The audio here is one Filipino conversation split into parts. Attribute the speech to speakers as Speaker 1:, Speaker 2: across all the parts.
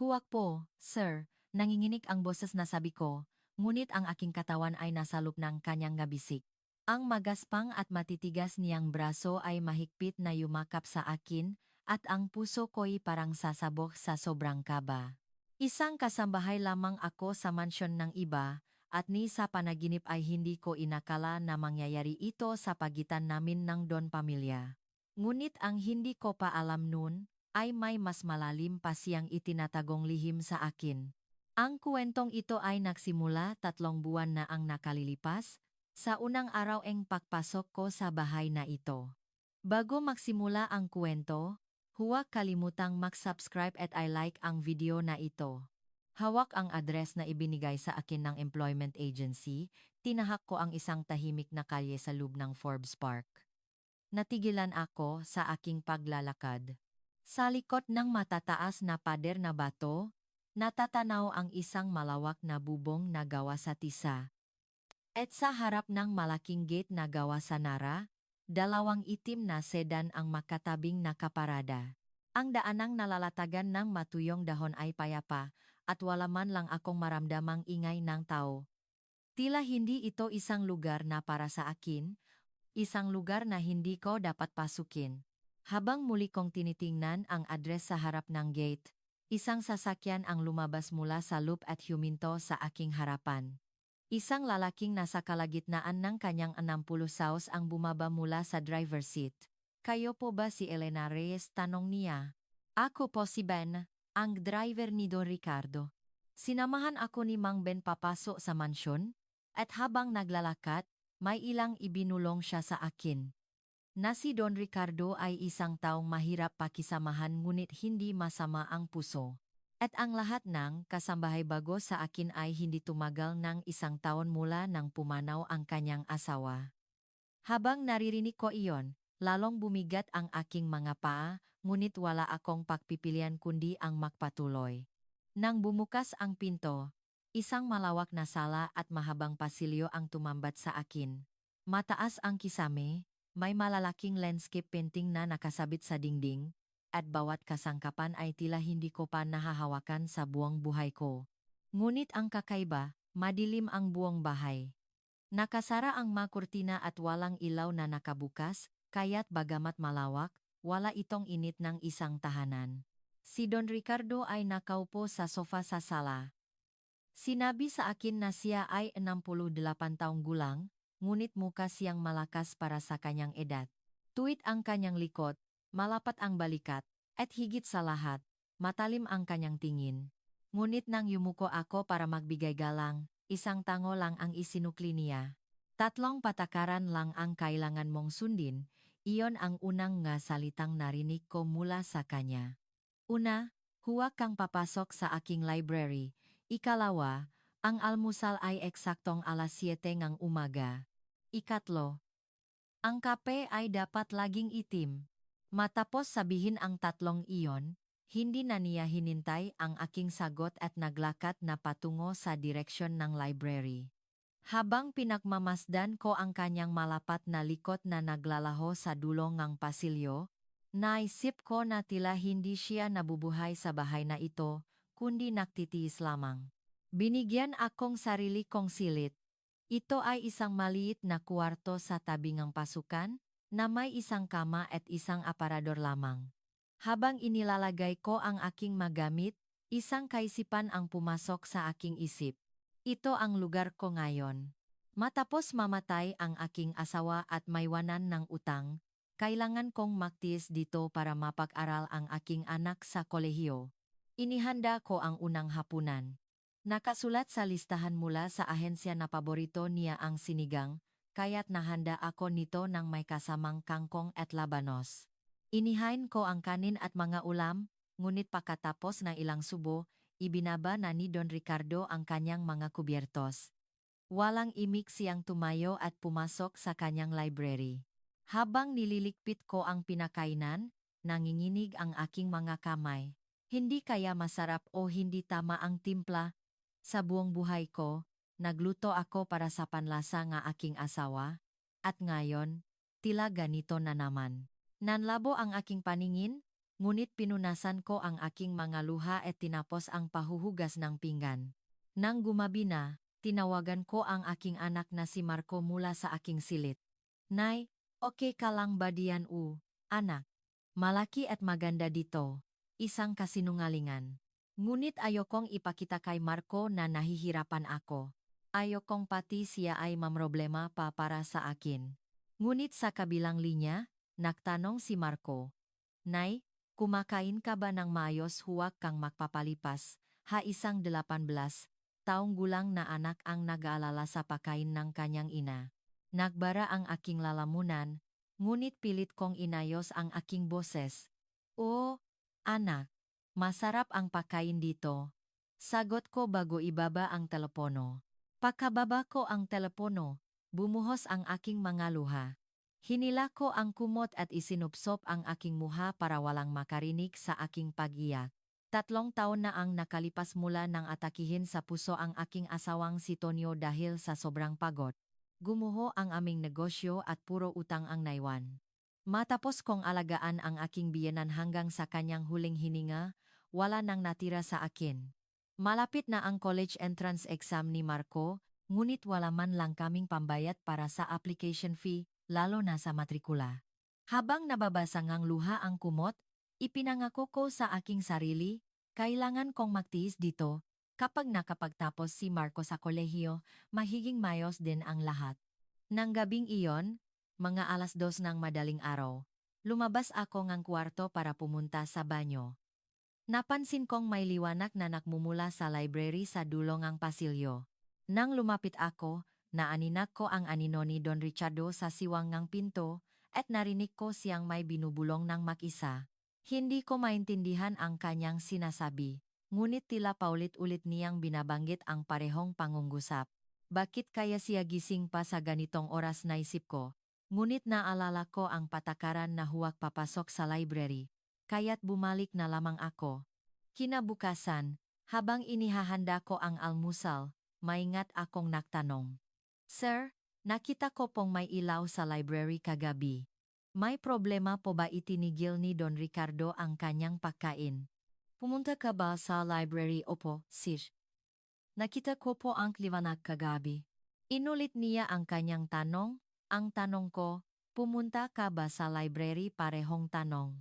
Speaker 1: Huwag po, sir, nanginginig ang boses na sabi ko, ngunit ang aking katawan ay nasa loop ng kanyang ngabisik. Ang magaspang at matitigas niyang braso ay mahigpit na yumakap sa akin, at ang puso ko'y parang sasabog sa sobrang kaba. Isang kasambahay lamang ako sa mansyon ng iba, at ni sa panaginip ay hindi ko inakala na mangyayari ito sa pagitan namin ng Don pamilya. Ngunit ang hindi ko pa alam noon, ay may mas malalim pa siyang itinatagong lihim sa akin. Ang kwentong ito ay nagsimula 3 buwan na ang nakalilipas, sa unang araw ng pagpasok ko sa bahay na ito. Bago magsimula ang kwento, huwag kalimutang mag-subscribe at i-like ang video na ito. Hawak ang address na ibinigay sa akin ng employment agency, tinahak ko ang isang tahimik na kalye sa loob ng Forbes Park. Natigilan ako sa aking paglalakad. Sa likod ng matataas na pader na bato, natatanaw ang isang malawak na bubong na gawa sa tisa. At sa harap ng malaking gate na gawa sa nara, 2 itim na sedan ang makatabing nakaparada. Ang daanang nalalatagan ng matuyong dahon ay payapa, at wala man lang akong maramdamang ingay ng tao. Tila hindi ito isang lugar na para sa akin, isang lugar na hindi ko dapat pasukin. Habang muli kong tinitingnan ang address sa harap ng gate, isang sasakyan ang lumabas mula sa loop at huminto sa aking harapan. Isang lalaking nasa kalagitnaan ng kanyang 60 saos ang bumaba mula sa driver seat. "Kayo po ba si Elena Reyes?" tanong niya. "Ako po si Ben, ang driver ni Don Ricardo." Sinamahan ako ni Mang Ben papasok sa mansyon, at habang naglalakad, may ilang ibinulong siya sa akin. Na si Don Ricardo ay isang taong mahirap pakisamahan ngunit hindi masama ang puso. At ang lahat ng kasambahay bago sa akin ay hindi tumagal ng 1 taon mula nang pumanaw ang kanyang asawa. Habang naririnig ko iyon, lalong bumigat ang aking mga paa, ngunit wala akong pagpipilian kundi ang magpatuloy. Nang bumukas ang pinto, isang malawak na sala at mahabang pasilyo ang tumambat sa akin. Mataas ang kisame, may malalaking landscape painting na nakasabit sa dingding, at bawat kasangkapan ay tila hindi ko pa nahahawakan sa buong buhay ko. Ngunit ang kakaiba, madilim ang buong bahay. Nakasara ang mga kurtina at walang ilaw na nakabukas, kaya't bagamat malawak, wala itong init ng isang tahanan. Si Don Ricardo ay nakaupo sa sofa sa sala. Sinabi sa akin na siya ay 68 taong gulang, ngunit mukha siyang malakas para sa kanyang edad. Tuwid ang kanyang likod, malapat ang balikat, at higit sa lahat, matalim ang kanyang tingin. Ngunit nang yumuko ako para magbigay galang, isang tango lang ang isinukli niya. "3 patakaran lang ang kailangan mong sundin," iyon ang unang nga salitang narinig ko mula sa kanya. Una, huwag kang papasok sa aking library. Ikalawa, ang almusal ay eksaktong alas 7 ng umaga. Ikatlo, ang kape ay dapat laging itim. Matapos sabihin ang 3 iyon, hindi na niya hinintay ang aking sagot at naglakad na patungo sa direksyon ng library. Habang pinagmamasdan ko ang kanyang malapat na likod na naglalaho sa dulo ng pasilyo, naisip ko na tila hindi siya nabubuhay sa bahay na ito, kundi nagtitiis lamang. Binigyan akong sarili kong silit. Ito ay isang maliit na kwarto sa tabi ng pasukan, na may isang kama at isang aparador lamang. Habang inilalagay ko ang aking magamit, isang kaisipan ang pumasok sa aking isip. Ito ang lugar ko ngayon. Matapos mamatay ang aking asawa at maiwanan ng utang, kailangan kong magtiis dito para mapag-aral ang aking anak sa kolehiyo. Inihanda ko ang unang hapunan. Nakasulat sa listahan mula sa ahensya na paborito niya ang sinigang, kaya't nahanda ako nito ng may kasamang kangkong at labanos. Inihain ko ang kanin at mga ulam, ngunit pagkatapos ng ilang subo, ibinaba na ni Don Ricardo ang kanyang mga kubyertos. Walang imik siyang tumayo at pumasok sa kanyang library. Habang nililikpit ko ang pinakainan, nanginginig ang aking mga kamay. Hindi kaya masarap o hindi tama ang timpla? Sa buong buhay ko, nagluto ako para sa panlasa ng aking asawa, at ngayon, tila ganito na naman. Nanlabo ang aking paningin, ngunit pinunasan ko ang aking mga luha at tinapos ang pahuhugas ng pinggan. Nang gumabi na, tinawagan ko ang aking anak na si Marco mula sa aking silid. Nay, okay ka lang ba diyan anak? Malaki at maganda dito. Isang kasinungalingan. Ngunit ayokong ipakita kay Marco na nahihirapan ako. Ayokong pati siya ay mamroblema pa para sa akin. Ngunit sa kabilang linya, nagtanong si Marco. Nay, kumakain ka ba ng maayos, huwag kang magpapalipas? Isang 18 taong gulang na anak ang nag-aalala sa pagkain ng kanyang ina. Nagbara ang aking lalamunan, ngunit pilit kong inayos ang aking boses. Oh, anak, masarap ang pagkain dito. Sagot ko bago ibaba ang telepono. Pagkababa ko ang telepono, bumuhos ang aking mga luha. Hinila ko ang kumot at isinupsop ang aking muha para walang makarinig sa aking pag-iyak. 3 taon na ang nakalipas mula nang atakihin sa puso ang aking asawang si Tonyo dahil sa sobrang pagod. Gumuho ang aming negosyo at puro utang ang naiwan. Matapos kong alagaan ang aking biyenan hanggang sa kanyang huling hininga, wala nang natira sa akin. Malapit na ang college entrance exam ni Marco, ngunit wala man lang kaming pambayad para sa application fee, lalo na sa matrikula. Habang nababasa ngang luha ang kumot, ipinangako ko sa aking sarili, kailangan kong magtiis dito. Kapag nakapagtapos si Marco sa kolehiyo, magiging mayos din ang lahat. Nang gabing iyon, mga 2:00 ng madaling araw, lumabas ako ngang kwarto para pumunta sa banyo. Napansin kong may liwanag na nakmumula sa library sa dulo ng pasilyo. Nang lumapit ako, naaninak ko ang anino ni Don Ricardo sa siwang ng pinto at narinig ko siyang may binubulong ng mag-isa. Hindi ko maintindihan ang kanyang sinasabi, ngunit tila paulit-ulit niyang binabanggit ang parehong pangungusap. Bakit kaya siya gising pa sa ganitong oras, naisip ko? Ngunit naalala ko ang patakaran na huwag papasok sa library, kaya't bumalik na lamang ako. Kinabukasan, habang inihahanda ko ang almusal, maingat akong nagtanong. Sir, nakita ko pong may ilaw sa library kagabi. May problema po ba? Itinigil ni Don Ricardo ang kanyang pagkain. Pumunta ka ba sa library? Opo, sir. Nakita ko po ang liwanag kagabi. Inulit niya ang kanyang tanong. Ang tanong ko, pumunta ka ba sa library? Parehong tanong.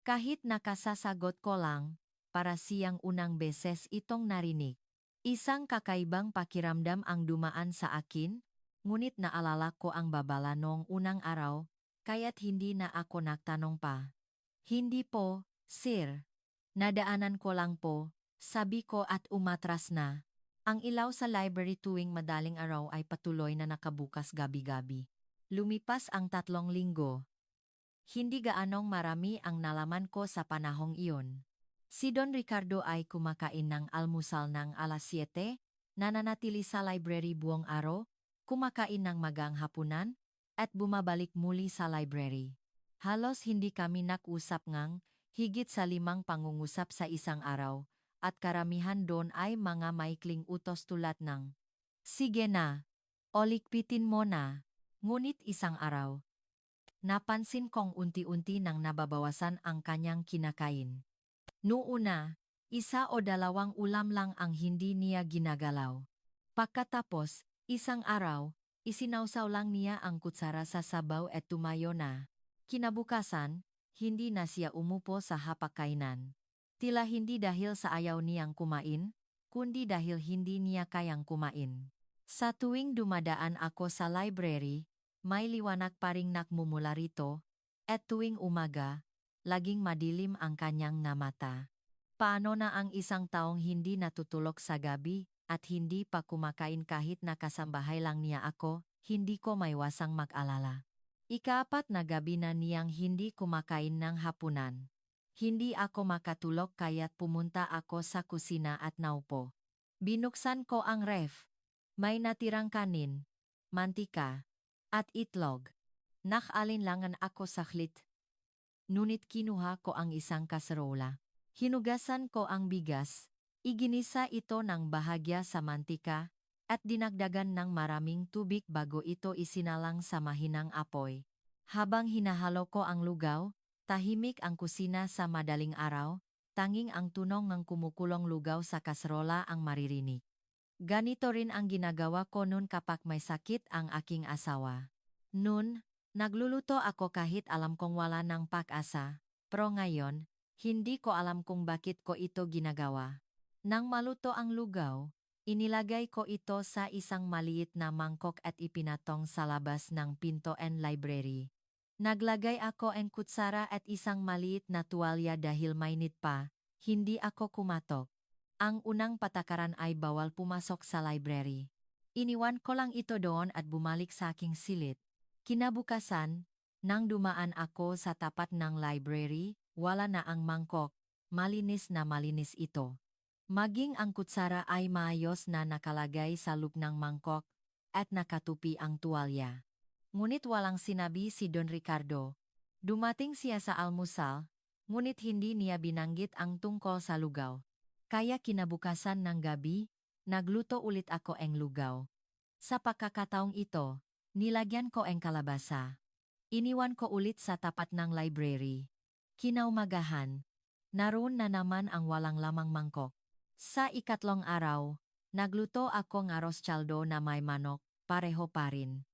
Speaker 1: Kahit nakasasagot ko lang, para siyang unang beses itong narinig. Isang kakaibang pakiramdam ang dumaan sa akin, ngunit naalala ko ang babala noong unang araw, kaya't hindi na ako nagtanong pa. Hindi po, sir. Nadaanan ko lang po, sabi ko at umatras na. Ang ilaw sa library tuwing madaling araw ay patuloy na nakabukas gabi-gabi. Lumipas ang 3 linggo. Hindi gaanong marami ang nalaman ko sa panahong iyon. Si Don Ricardo ay kumakain ng almusal ng 7:00, nananatili sa library buong araw, kumakain ng magang hapunan, at bumabalik muli sa library. Halos hindi kami nag-usap ngang higit sa 5 pangungusap sa isang araw, at karamihan doon ay mga maikling utos tulad ng, "Sige na, o likpitin mo na." Ngunit isang araw, napansin kong unti-unti nang nababawasan ang kanyang kinakain. Noona, 1 o 2 ulam lang ang hindi niya ginagalaw. Pagkatapos, isang araw, isinawsaw lang niya ang kutsara sa sabaw at tumayo na. Kinabukasan, hindi na siya umupo sa hapagkainan. Tila hindi dahil sa ayaw niyang kumain, kundi dahil hindi niya kayang kumain. Sa tuwing dumadaan ako sa library, may liwanag pa ring nakmumula rito, at tuwing umaga, laging madilim ang kanyang nga mata. Paano na ang isang taong hindi natutulog sa gabi at hindi pa kumakain kahit nakasambahay lang niya ako, hindi ko maiwasang mag-alala. Ika-4 na gabi na niyang hindi kumakain ng hapunan. Hindi ako makatulog kaya't pumunta ako sa kusina at naupo. Binuksan ko ang ref. May natirang kanin, mantika, at itlog. Nakalinlangan ako saglit. Ngunit kinuha ko ang isang kaserola. Hinugasan ko ang bigas, iginisa ito ng bahagya sa mantika, at dinagdagan ng maraming tubig bago ito isinalang sa mahinang apoy. Habang hinahalo ko ang lugaw, Tahimik ang kusina sa madaling araw, tanging ang tunog ng kumukulong lugaw sa kaserola ang maririnig. Ganito rin ang ginagawa ko noon kapag may sakit ang aking asawa. Noon, nagluluto ako kahit alam kong wala ng pag-asa, pero ngayon, hindi ko alam kung bakit ko ito ginagawa. Nang maluto ang lugaw, inilagay ko ito sa isang maliit na mangkok at ipinatong sa labas ng pinto and library. Naglagay ako ng kutsara at isang maliit na tuwalya dahil mainit pa, hindi ako kumatok. Ang unang patakaran ay bawal pumasok sa library. Iniwan ko lang ito doon at bumalik sa aking silid. Kinabukasan, nang dumaan ako sa tapat ng library, wala na ang mangkok, malinis na malinis ito. Maging ang kutsara ay maayos na nakalagay sa loob ng mangkok at nakatupi ang tuwalya. Ngunit walang sinabi si Don Ricardo. Dumating siya sa almusal, ngunit hindi niya binanggit ang tungkol sa lugaw. Kaya kinabukasan ng gabi, nagluto ulit ako ng lugaw. Sa pagkakataong ito, nilagyan ko ang kalabasa. Iniwan ko ulit sa tapat ng library. Kinaumagahan, naroon na naman ang walang lamang mangkok. Sa ikatlong araw, nagluto ako ng arroz caldo na may manok, pareho pa rin.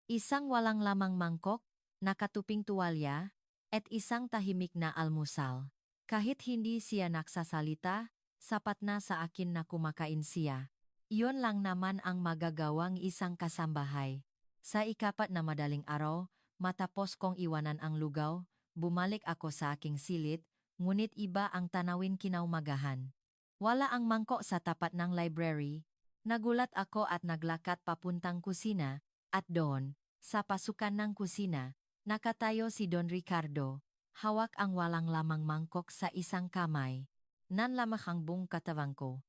Speaker 1: Isang walang lamang mangkok, nakatuping tuwalya, at isang tahimik na almusal. Kahit hindi siya nagsasalita, sapat na sa akin na kumakain siya. Iyon lang naman ang magagawang isang kasambahay. Sa ikapat na madaling araw, matapos kong iwanan ang lugaw, bumalik ako sa aking silid, ngunit iba ang tanawin kinaumagahan. Wala ang mangkok sa tapat ng library. Nagulat ako at naglakad papuntang kusina, at doon, sa pasukan ng kusina, nakatayo si Don Ricardo, hawak ang walang lamang mangkok sa isang kamay. Nanlamak ang buong katawan ko.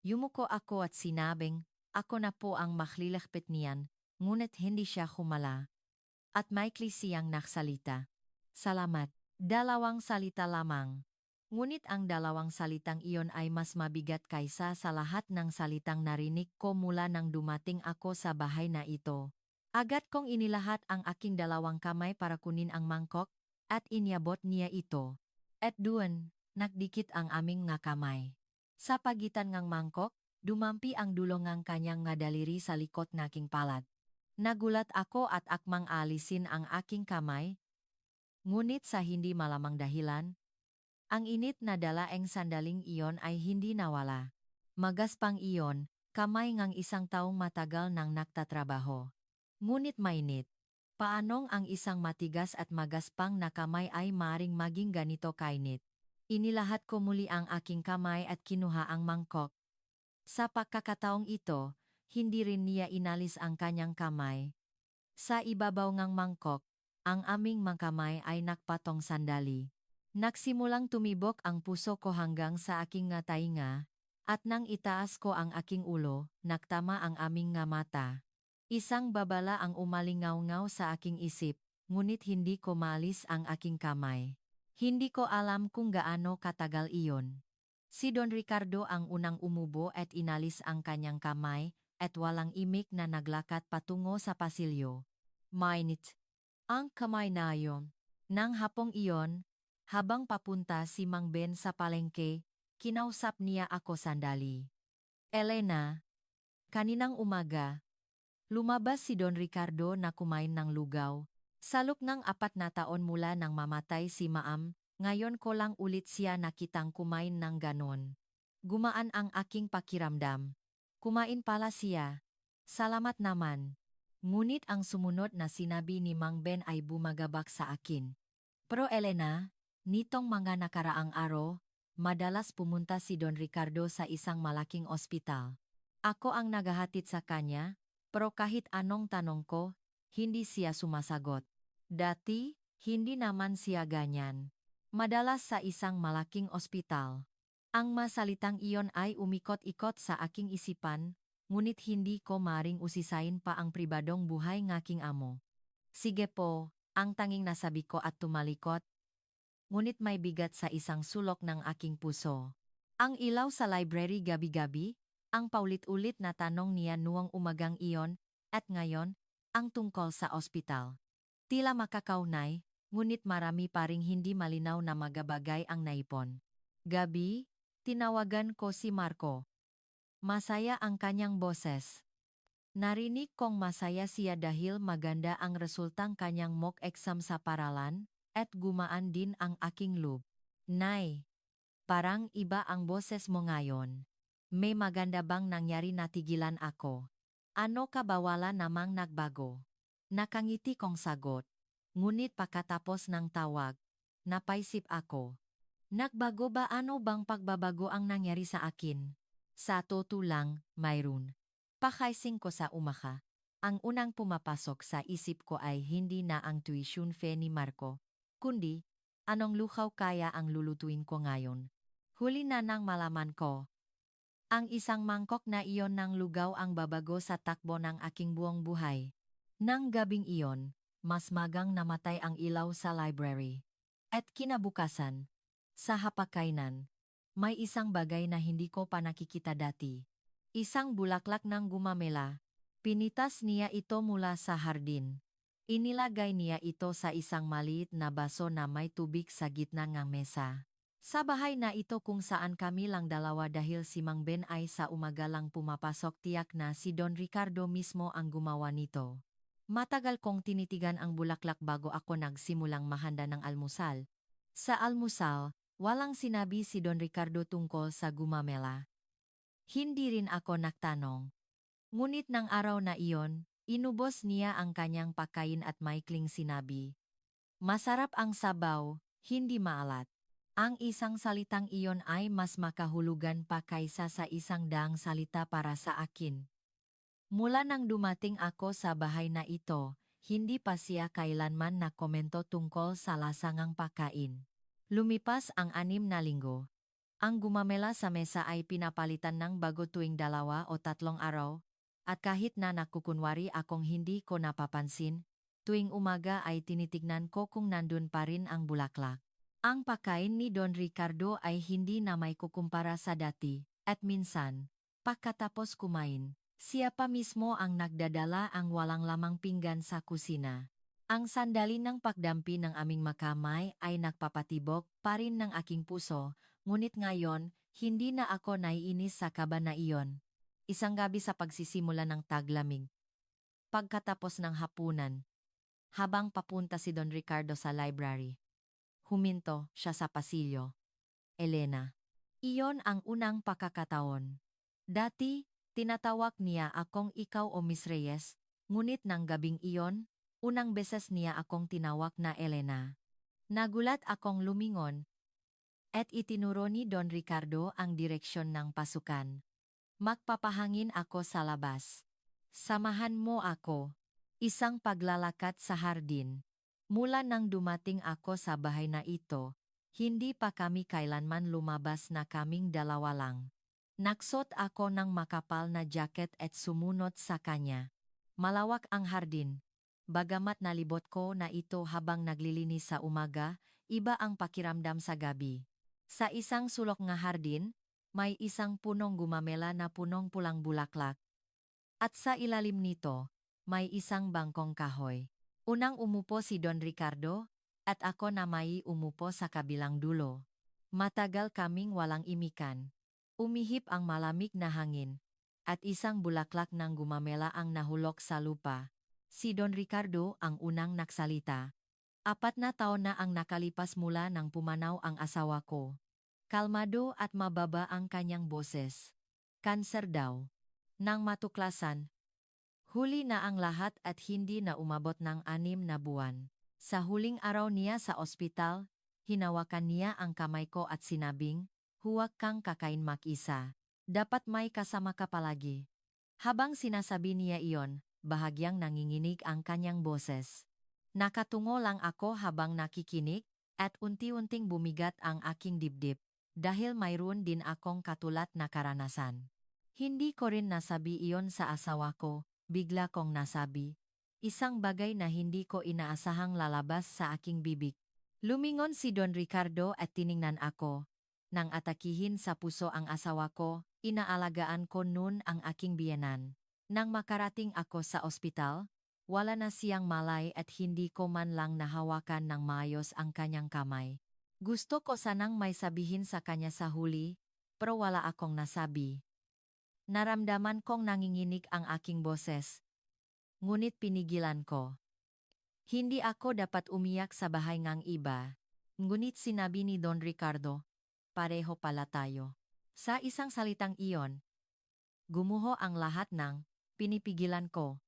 Speaker 1: Yumuko ako at sinabing, ako na po ang maklilakpit niyan, ngunit hindi siya humala. At maikli siyang naksalita. Salamat. Dalawang salita lamang. Ngunit ang dalawang salitang iyon ay mas mabigat kaysa sa lahat ng salitang narinig ko mula nang dumating ako sa bahay na ito. Agad kong inilahat ang aking dalawang kamay para kunin ang mangkok, at inyabot niya ito. At doon, nagdikit ang aming nga kamay. Sa pagitan ng mangkok, dumampi ang dulo ng kanyang nga daliri sa likod naking palad. Nagulat ako at akmang alisin ang aking kamay. Ngunit sa hindi malamang dahilan, ang init na dalaeng sandaling iyon ay hindi nawala. Magaspang iyon, kamay ng isang taong matagal nang nagtatrabaho. Ngunit mainit. Paanong ang isang matigas at magaspang na kamay ay maring maging ganito kainit? Inilahat ko muli ang aking kamay at kinuha ang mangkok. Sa pagkakataong ito, hindi rin niya inalis ang kanyang kamay. Sa ibabaw ng mangkok, ang aming mga kamay ay nakpatong sandali. Nagsimulang tumibok ang puso ko hanggang sa aking nga tainga, at nang itaas ko ang aking ulo, nagtama ang aming nga mata. Isang babala ang umalingaw-ngaw sa aking isip, ngunit hindi ko maalis ang aking kamay. Hindi ko alam kung gaano katagal iyon. Si Don Ricardo ang unang umubo at inalis ang kanyang kamay, at walang imik na naglakad patungo sa pasilyo. Mainit ang kamay na iyon. Nang hapong iyon, habang papunta si Mang Ben sa palengke, kinausap niya ako sandali. Elena, kaninang umaga, lumabas si Don Ricardo na kumain ng lugaw. Salok ng 4 na taon mula nang mamatay si Maam, ngayon ko lang ulit siya nakitang kumain ng ganon. Gumaan ang aking pakiramdam. Kumain pala siya. Salamat naman. Ngunit ang sumunod na sinabi ni Mang Ben ay bumagabak sa akin. Pero Elena, nitong mga nakaraang araw, madalas pumunta si Don Ricardo sa isang malaking ospital. Ako ang naghahatid sa kanya, pero kahit anong tanong ko, hindi siya sumasagot. Dati, hindi naman siya ganyan. Madalas sa isang malaking ospital. Ang masalitang iyon ay umikot-ikot sa aking isipan, ngunit hindi ko maring usisain pa ang pribadong buhay ng aking amo. Sige po, ang tanging nasabi ko at tumalikot. Ngunit may bigat sa isang sulok ng aking puso. Ang ilaw sa library gabi-gabi, ang paulit-ulit na tanong niya noong umagang iyon, at ngayon, ang tungkol sa ospital. Tila makakaunay, ngunit marami pa ring hindi malinaw na magabagay ang naipon. Gabi, tinawagan ko si Marco. Masaya ang kanyang boses. Narinig kong masaya siya dahil maganda ang resultang kanyang mock exam sa paralan, at gumaan din ang aking loob. Nay, parang iba ang boses mo ngayon. May maganda bang nangyari na tigilan ako? Ano ka ba wala namang nagbago? Nakangiti kong sagot. Ngunit pagkatapos ng tawag, napaisip ako. Nagbago ba ano bang pagbabago ang nangyari sa akin? Sa totoo lang, mayroon. Pakaising ko sa umaka. Ang unang pumapasok sa isip ko ay hindi na ang tuition fee ni Marco, kundi, anong luhaw kaya ang lulutuin ko ngayon? Huli na nang malaman ko. Ang isang mangkok na iyon ng lugaw ang babago sa takbo ng aking buong buhay. Nang gabing iyon, mas magang namatay ang ilaw sa library. At kinabukasan, sa hapagkainan, may isang bagay na hindi ko pa nakikita dati. Isang bulaklak ng gumamela. Pinitas niya ito mula sa hardin. Inilagay niya ito sa isang maliit na baso na may tubig sa gitna ng mesa. Sa bahay na ito kung saan kami lang dalawa dahil si Mang Ben ay sa umaga lang pumapasok, tiyak na si Don Ricardo mismo ang gumawa nito. Matagal kong tinitigan ang bulaklak bago ako nagsimulang mahanda ng almusal. Sa almusal, walang sinabi si Don Ricardo tungkol sa gumamela. Hindi rin ako nagtanong. Ngunit ng araw na iyon, inubos niya ang kanyang pagkain at maikling sinabi, "Masarap ang sabaw, hindi maalat." Ang isang salitang iyon ay mas makahulugan pa kaysa sa 100 salita para sa akin. Mula nang dumating ako sa bahay na ito, hindi pa siya kailanman nakomento tungkol sa lasangang pagkain. Lumipas ang 6 na linggo. Ang gumamela sa mesa ay pinapalitan ng bago tuwing 2 o 3 araw, at kahit na nakukunwari akong hindi ko napapansin, tuwing umaga ay tinitignan ko kung nandun pa rin ang bulaklak. Ang pagkain ni Don Ricardo ay hindi na may kukumpara sa dati, at minsan, pagkatapos kumain, siya pa mismo ang nagdadala ang walang lamang pinggan sa kusina. Ang sandali ng pagdampi ng aming makamay ay nagpapatibok pa rin ng aking puso, ngunit ngayon, hindi na ako naiinis sa kaba na iyon. Isang gabi sa pagsisimula ng taglamig. Pagkatapos ng hapunan, habang papunta si Don Ricardo sa library, huminto siya sa pasilyo. Elena. Iyon ang unang pakakataon. Dati, tinatawag niya akong ikaw o Miss Reyes, ngunit ng gabing iyon, unang beses niya akong tinawag na Elena. Nagulat akong lumingon, at itinuro ni Don Ricardo ang direksyon ng pasukan. Magpapahangin ako sa labas. Samahan mo ako. Isang paglalakad sa hardin. Mula nang dumating ako sa bahay na ito, hindi pa kami kailanman lumabas na kaming dalawa lang. Naksot ako ng makapal na jacket at sumunod sa kanya. Malawak ang hardin. Bagamat nalibot ko na ito habang naglilinis sa umaga, iba ang pakiramdam sa gabi. Sa isang sulok nga hardin, may isang punong gumamela na punong pulang bulaklak. At sa ilalim nito, may isang bangkong kahoy. Unang umupo si Don Ricardo, at ako na may umupo sa kabilang dulo. Matagal kaming walang imikan. Umihip ang malamig na hangin, at isang bulaklak ng gumamela ang nahulog sa lupa. Si Don Ricardo ang unang nagsalita. 4 na taon na ang nakalipas mula nang pumanaw ang asawa ko. Kalmado at mababa ang kanyang boses. Kanser daw. Nang matuklasan, huli na ang lahat at hindi na umabot ng 6 na buwan. Sa huling araw niya sa ospital, hinawakan niya ang kamay ko at sinabing, "Huwag kang kakain mag-isa. Dapat may kasama ka palagi." Habang sinasabi niya iyon, bahagyang nanginginig ang kanyang boses. Nakatungo lang ako habang nakikinig, at unti-unting bumigat ang aking dibdib, dahil mayroon din akong katulad na karanasan. Hindi ko rin nasabi iyon sa asawa ko, bigla kong nasabi. Isang bagay na hindi ko inaasahang lalabas sa aking bibig. Lumingon si Don Ricardo at tiningnan ako. Nang atakihin sa puso ang asawa ko, inaalagaan ko noon ang aking biyenan. Nang makarating ako sa ospital, Wala na siyang malay at hindi ko man lang nahawakan ng maayos ang kanyang kamay. Gusto ko sanang may sabihin sa kanya sa huli, pero wala akong nasabi. Naramdaman kong nanginginig ang aking boses. Ngunit pinigilan ko. Hindi ako dapat umiyak sa bahay ng iba. Ngunit sinabi ni Don Ricardo, pareho pala tayo. Sa isang salitang iyon, gumuho ang lahat ng pinipigilan ko.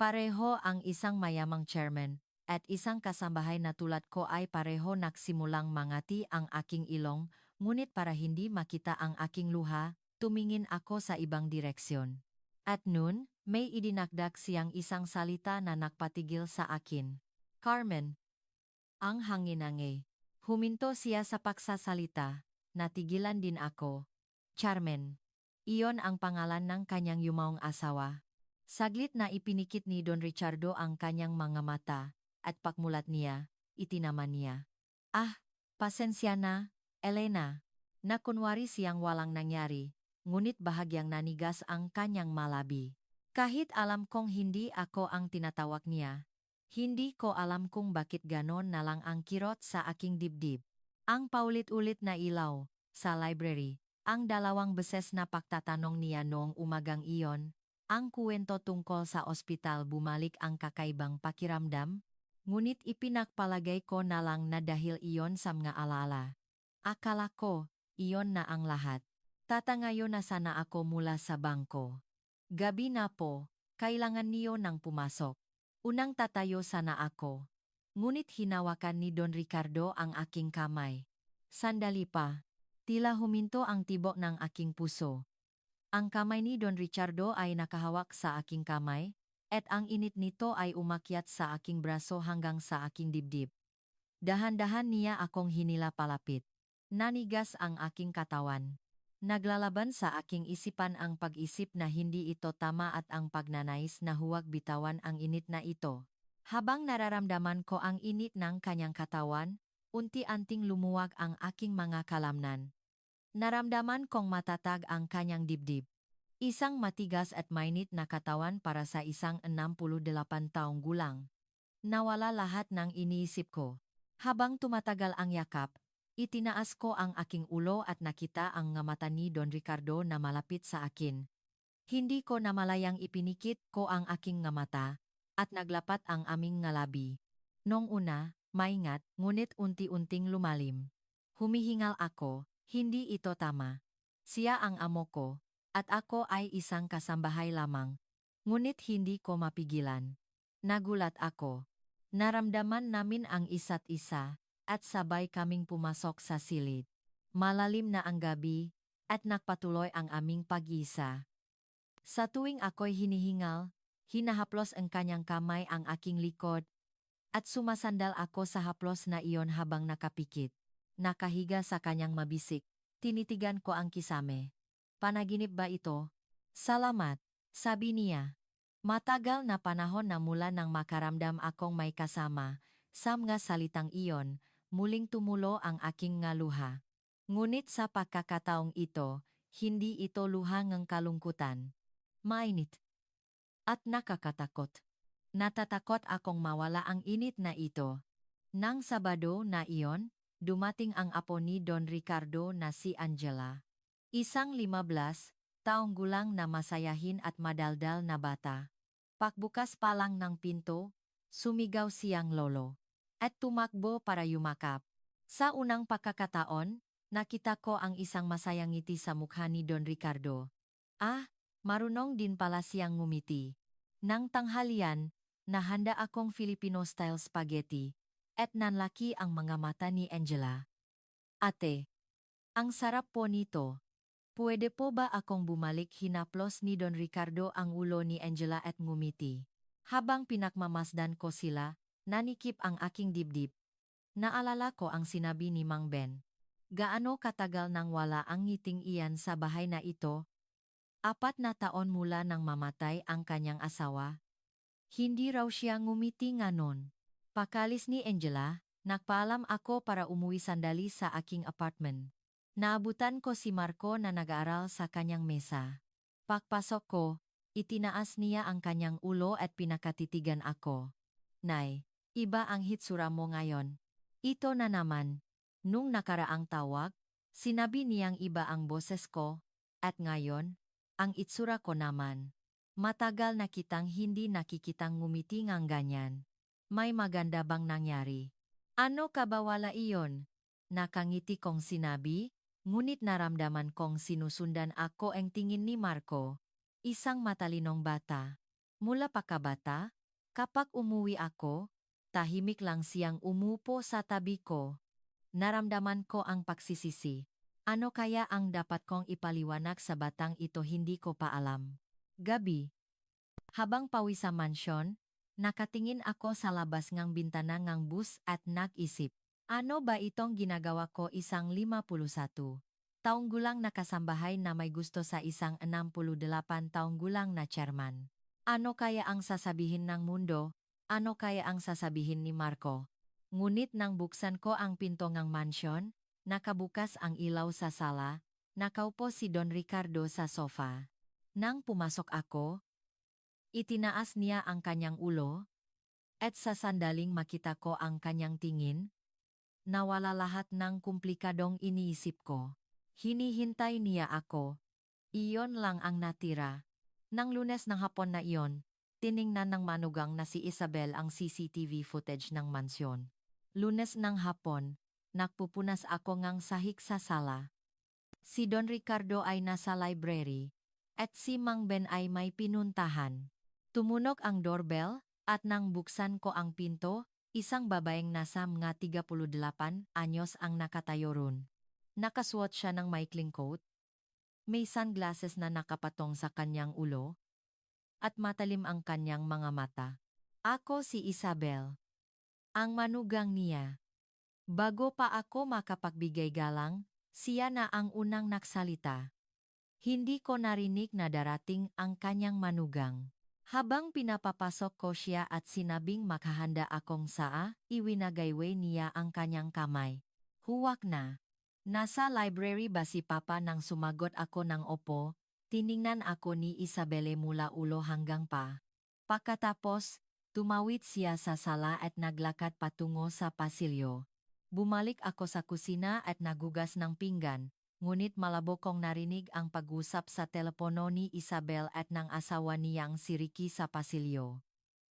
Speaker 1: Pareho ang isang mayamang chairman at isang kasambahay na tulad ko ay pareho nagsimulang mangati ang aking ilong, ngunit para hindi makita ang aking luha, tumingin ako sa ibang direksyon. At noon, may idinagdag siyang isang salita na nagpatigil sa akin. Carmen. Ang hanginangi. Huminto siya sa pagsasalita. Natigilan din ako. Charmen. Iyon ang pangalan ng kanyang yumaong asawa. Saglit na ipinikit ni Don Ricardo ang kanyang mga mata, at pakmulat niya, itinaman niya. Ah, pasensya na, Elena. Na kunwari siyang walang nangyari, ngunit bahagyang nanigas ang kanyang malabi. Kahit alam kong hindi ako ang tinatawag niya, hindi ko alam kung bakit ganon na lang ang kirot sa aking dibdib. Ang paulit-ulit na ilaw, sa library, ang dalawang beses na pagtatanong niya noong umagang iyon, ang kuwento tungkol sa ospital bumalik ang kakaibang pakiramdam, ngunit ipinagpalagay ko na lang na dahil iyon sa mga alaala. Akala ko, iyon na ang lahat. Tatangayo na sana ako mula sa bangko. Gabi na po, kailangan niyo nang pumasok. Unang tatayo sana ako. Ngunit hinawakan ni Don Ricardo ang aking kamay. Sandali pa. Tila huminto ang tibok ng aking puso. Ang kamay ni Don Ricardo ay nakahawak sa aking kamay, at ang init nito ay umakyat sa aking braso hanggang sa aking dibdib. Dahan-dahan niya akong hinila palapit. Nanigas ang aking katawan. Naglalaban sa aking isipan ang pag-isip na hindi ito tama at ang pagnanais na huwag bitawan ang init na ito. Habang nararamdaman ko ang init ng kanyang katawan, unti-anting lumuwag ang aking mga kalamnan. Naramdaman kong matatag ang kanyang dibdib. Isang matigas at mainit na katawan para sa isang 68 taong gulang. Nawala lahat ng iniisip ko. Habang tumatagal ang yakap, itinaas ko ang aking ulo at nakita ang nga mata ni Don Ricardo na malapit sa akin. Hindi ko namalayang ipinikit ko ang aking nga mata, at naglapat ang aming nga labi. Nung una, maingat, ngunit unti-unting lumalim. Humihingal ako, hindi ito tama. Siya ang amo ko, at ako ay isang kasambahay lamang. Ngunit hindi ko mapigilan. Nagulat ako. Naramdaman namin ang isa't isa, at sabay kaming pumasok sa silid. Malalim na ang gabi, at nagpatuloy ang aming pag-iisa. Sa tuwing ako'y hinihingal, hinahaplos ang kanyang kamay ang aking likod, at sumasandal ako sa haplos na iyon habang nakapikit. Nakahiga sa kanyang mabisik, tinitigan ko ang kisame. Panaginip ba ito? Salamat, sabi niya. Matagal na panahon na mula nang makaramdam akong may kasama, sa mga salitang iyon, muling tumulo ang aking nga luha. Ngunit sa pagkakataong ito, hindi ito luha ng kalungkutan. Mainit. At nakakatakot. Natatakot akong mawala ang init na ito. Nang Sabado na iyon, dumating ang apo ni Don Ricardo na si Angela. Isang 15 taong gulang na masayahin at madaldal na bata. Pagbukas pa lang ng pinto, sumigaw siyang lolo. At tumakbo para yumakap. Sa unang pagkakataon, nakita ko ang isang masayang ngiti sa mukha ni Don Ricardo. Ah, marunong din pala siyang ngumiti. Nang tanghalian, nahanda akong Filipino-style spaghetti, at nanlaki ang mga mata ni Angela. Ate, ang sarap po nito. Pwede po ba akong bumalik? Hinaplos ni Don Ricardo ang ulo ni Angela at ngumiti. Habang pinakmamasdan ko sila, nanikip ang aking dibdib. Naalala ko ang sinabi ni Mang Ben. Gaano katagal nang wala ang ngiting iyan sa bahay na ito? 4 na taon mula nang mamatay ang kanyang asawa. Hindi raw siya ngumiti nga nun. Pakalis ni Angela, nagpaalam ako para umuwi sandali sa aking apartment. Naabutan ko si Marco na nag-aaral sa kanyang mesa. Pagpasok ko, Itinaas niya ang kanyang ulo at pinakatitigan ako. Nay, iba ang hitsura mo ngayon. Ito na naman. Nung nakaraang tawag, sinabi niyang iba ang boses ko, at ngayon, ang itsura ko naman. Matagal na kitang hindi nakikitang ngumiti ngang ganyan. May maganda bang nangyari? Ano ka ba wala iyon? Nakangiti kong sinabi, ngunit naramdaman kong sinusundan ako ang tingin ni Marco. Isang matalinong bata. Mula pakabata, kapag umuwi ako, tahimik lang siyang umupo sa tabi ko. Naramdaman ko ang pagsisisi. Ano kaya ang dapat kong ipaliwanag sa batang ito hindi ko pa alam. Gabi. Habang pawi sa mansyon, nakatingin ako sa labas ngang bintana ngang bus at nag-isip. Ano ba itong ginagawa ko isang 51 taong gulang na kasambahay na may gusto sa isang 68 taong gulang na chairman? Ano kaya ang sasabihin ng mundo? Ano kaya ang sasabihin ni Marco? Ngunit nang buksan ko ang pinto ng mansyon, nakabukas ang ilaw sa sala, nakaupo si Don Ricardo sa sofa. Nang pumasok ako, itinaas niya ang kanyang ulo, at sa sandaling makita ko ang kanyang tingin, nawala lahat ng komplikadong iniisip ko. Hinihintay niya ako. Iyon lang ang natira. Nang Lunes ng hapon na iyon, tiningnan ng manugang na si Isabel ang CCTV footage ng mansyon. Lunes ng hapon, nagpupunas ako ngang sahig sa sala. Si Don Ricardo ay nasa library, at si Mang Ben ay may pinuntahan. Tumunog ang doorbell, at nang buksan ko ang pinto, isang babaeng nasa mga 38 anyos ang nakatayo ron. Nakasuot siya ng maikling coat, may sunglasses na nakapatong sa kanyang ulo, at matalim ang kanyang mga mata. Ako si Isabel, ang manugang niya. Bago pa ako makapagbigay galang, siya na ang unang nagsalita. Hindi ko narinig na darating ang kanyang manugang. Habang pinapapasok ko siya at sinabing makahanda akong saa, iwinagayway niya ang kanyang kamay. Huwag na. Nasa library ba si Papa nang sumagot ako ng opo, tiningnan ako ni Isabelle mula ulo hanggang pa. Pagkatapos, tumawid siya sa sala at naglakad patungo sa pasilyo. Bumalik ako sa kusina at nagugas ng pinggan, ngunit malabo kong narinig ang pag-usap sa telepono ni Isabel at ng asawa niyang si Ricky sa pasilyo.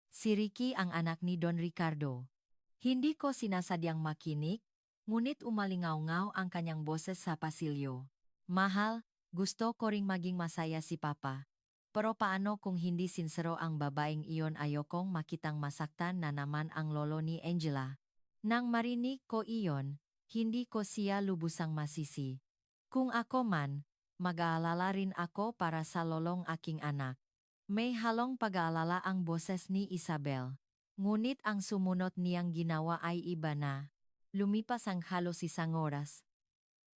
Speaker 1: Si Ricky ang anak ni Don Ricardo. Hindi ko sinasadyang makinig, ngunit umalingaw-ngaw ang kanyang boses sa pasilyo. Mahal, gusto ko ring maging masaya si Papa. Pero paano kung hindi sincero ang babaeng iyon, ayokong makitang masaktan na naman ang lolo ni Angela. Nang marinig ko iyon, hindi ko siya lubusang masisi. Kung ako man, mag-aalala rin ako para sa lolong aking anak. May halong pag-aalala ang boses ni Isabel. Ngunit ang sumunod niyang ginawa ay iba na. Lumipas ang halos isang oras.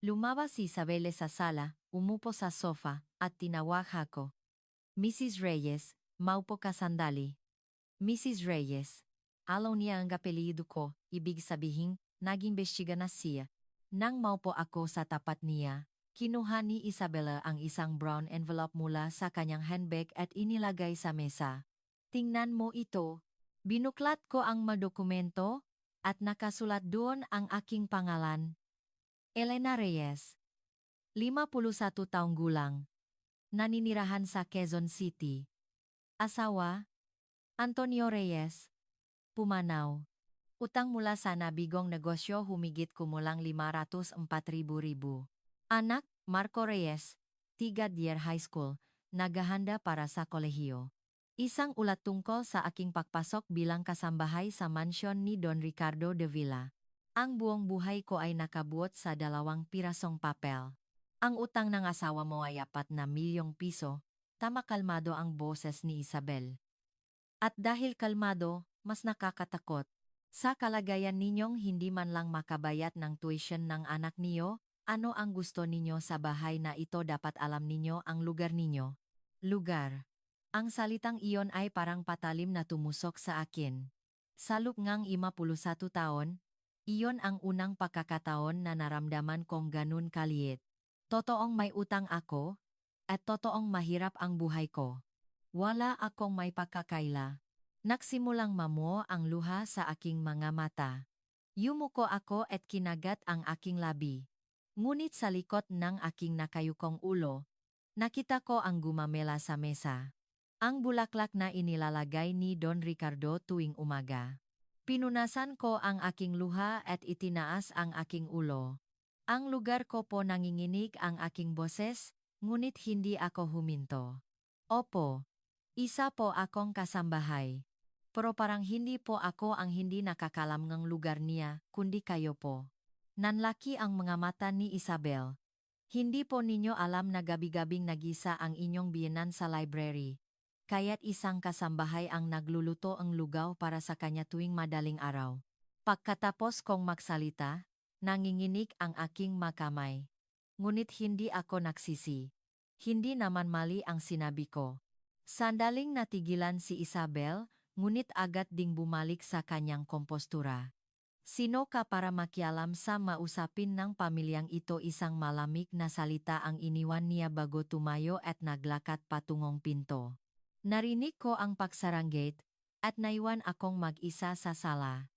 Speaker 1: Lumabas si Isabel sa sala, umupo sa sofa, at tinawag ako. Mrs. Reyes, maupo ka sandali. Mrs. Reyes. Alaw niya ang apelyido ko, ibig sabihin, naging bestiga na siya. Nang maupo ako sa tapat niya, kinuha ni Isabella ang isang brown envelope mula sa kanyang handbag at inilagay sa mesa. Tingnan mo ito. Binuklat ko ang mga dokumento, at nakasulat doon ang aking pangalan. Elena Reyes. 51 taong gulang. Naninirahan sa Quezon City. Asawa, Antonio Reyes. Pumanaw. Utang mula sa nabigong negosyo humigit kumulang 504,000. Anak, Marco Reyes, Tigad Year High School, naghahanda para sa kolehiyo. Isang ulat tungkol sa aking pagpasok bilang kasambahay sa mansyon ni Don Ricardo de Villa. Ang buong buhay ko ay nakabuot sa 2 pirasong papel. Ang utang ng asawa mo ay 4 milyong piso, tama kalmado ang boses ni Isabel. At dahil kalmado, mas nakakatakot. Sa kalagayan ninyong hindi man lang makabayad ng tuition ng anak niyo, ano ang gusto ninyo sa bahay na ito? Dapat alam ninyo ang lugar ninyo. Lugar. Ang salitang iyon ay parang patalim na tumusok sa akin. Sa loob ngang 51 taon, iyon ang unang pagkakataon na naramdaman kong ganun kaliit. Totoong may utang ako, at totoong mahirap ang buhay ko. Wala akong may pakakaila. Nagsimulang mamo ang luha sa aking mga mata. Yumuko ako at kinagat ang aking labi. Ngunit sa likod ng aking nakayukong ulo, nakita ko ang gumamela sa mesa. Ang bulaklak na inilalagay ni Don Ricardo tuwing umaga. Pinunasan ko ang aking luha at itinaas ang aking ulo. Ang lugar ko po nanginginig ang aking boses, ngunit hindi ako huminto. Opo, isa po akong kasambahay. Pero parang hindi po ako ang hindi nakakalam ng lugar niya, kundi kayo po. Nanlaki ang mga mata ni Isabel. Hindi po ninyo alam na gabi-gabing nagisa ang inyong biyenan sa library. Kaya't isang kasambahay ang nagluluto ang lugaw para sa kanya tuwing madaling araw. Pagkatapos kong magsalita, nanginginig ang aking makamay. Ngunit hindi ako nagsisi. Hindi naman mali ang sinabi ko. Sandaling natigilan si Isabel, ngunit agad ding bumalik sa kanyang kompostura. Sino ka para makialam sa mausapin ng pamilyang ito? Isang malamig na salita ang iniwan niya bago tumayo at naglakad patungong pinto. Narinig ko ang pagsarang gate, at naiwan akong mag-isa sa sala.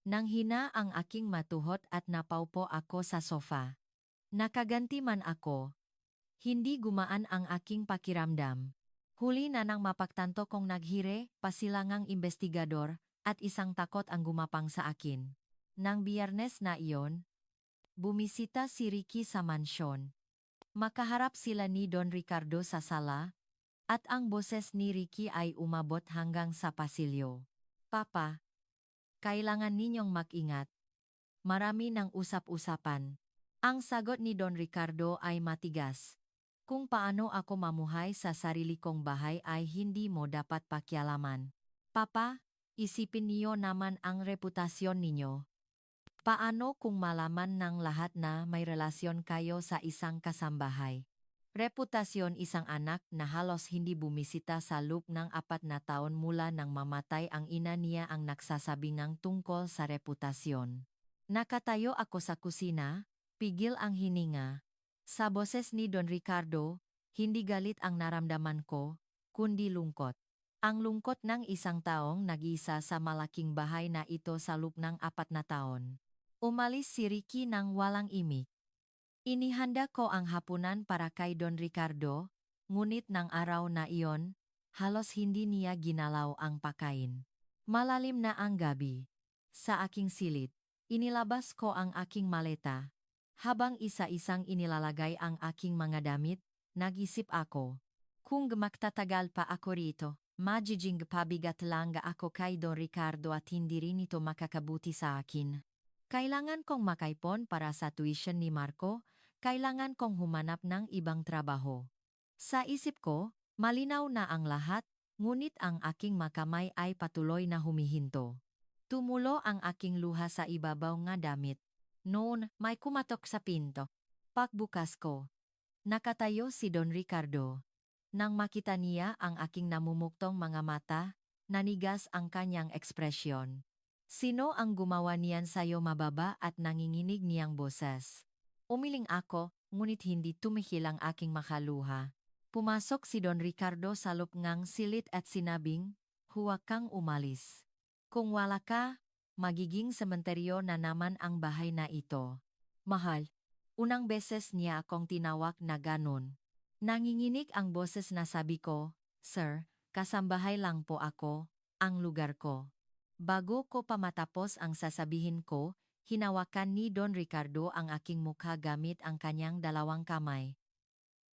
Speaker 1: Nang hina ang aking matuhot at napaupo ako sa sofa. Nakaganti man ako. Hindi gumaan ang aking pakiramdam. Huli na nang mapagtanto kong naghire, pasilangang investigador, at isang takot ang gumapang sa akin. Nang Biyernes na iyon, bumisita si Ricky sa mansyon. Makaharap sila ni Don Ricardo sa sala, at ang boses ni Ricky ay umabot hanggang sa pasilyo. Papa, kailangan ninyong mag-ingat. Marami ng usap-usapan. Ang sagot ni Don Ricardo ay matigas. Kung paano ako mamuhay sa sarili kong bahay ay hindi mo dapat pakialaman. Papa, isipin niyo naman ang reputasyon ninyo. Paano kung malaman ng lahat na may relasyon kayo sa isang kasambahay? Reputasyon isang anak na halos hindi bumisita sa loob ng 4 na taon mula nang mamatay ang ina niya ang nagsasabi ng tungkol sa reputasyon. Nakatayo ako sa kusina, pigil ang hininga. Sa boses ni Don Ricardo, hindi galit ang naramdaman ko, kundi lungkot. Ang lungkot ng isang taong nag-isa sa malaking bahay na ito sa loob ng 4 na taon. Umalis si Ricky nang walang imik. Inihanda ko ang hapunan para kay Don Ricardo, ngunit ng araw na iyon, halos hindi niya ginalaw ang pakain. Malalim na ang gabi. Sa aking silid, inilabas ko ang aking maleta. Habang isa-isang inilalagay ang aking mga damit, nag-isip ako. Kung magtatagal pa ako rito, magiging pabigat lang ako kay Don Ricardo at hindi rin ito makakabuti sa akin. Kailangan kong makaipon para sa tuition ni Marco, kailangan kong humanap ng ibang trabaho. Sa isip ko, malinaw na ang lahat, ngunit ang aking makamay ay patuloy na humihinto. Tumulo ang aking luha sa ibabaw nga damit. Noon, may kumatok sa pinto. Pagbukas ko, nakatayo si Don Ricardo. Nang makita niya ang aking namumuktong mga mata, nanigas ang kanyang ekspresyon. Sino ang gumawa niyan sa'yo? Mababa at nanginginig niyang boses. Umiling ako, ngunit hindi tumihil ang aking makaluha. Pumasok si Don Ricardo sa loob ngang silit at sinabing, "Huwag kang umalis. Kung wala ka, magiging sementeryo na naman ang bahay na ito." Mahal, unang beses niya akong tinawag na ganon. Nanginginig ang boses na sabi ko, "Sir, kasambahay lang po ako, ang lugar ko." Bago ko pa matapos ang sasabihin ko, hinawakan ni Don Ricardo ang aking mukha gamit ang kanyang dalawang kamay.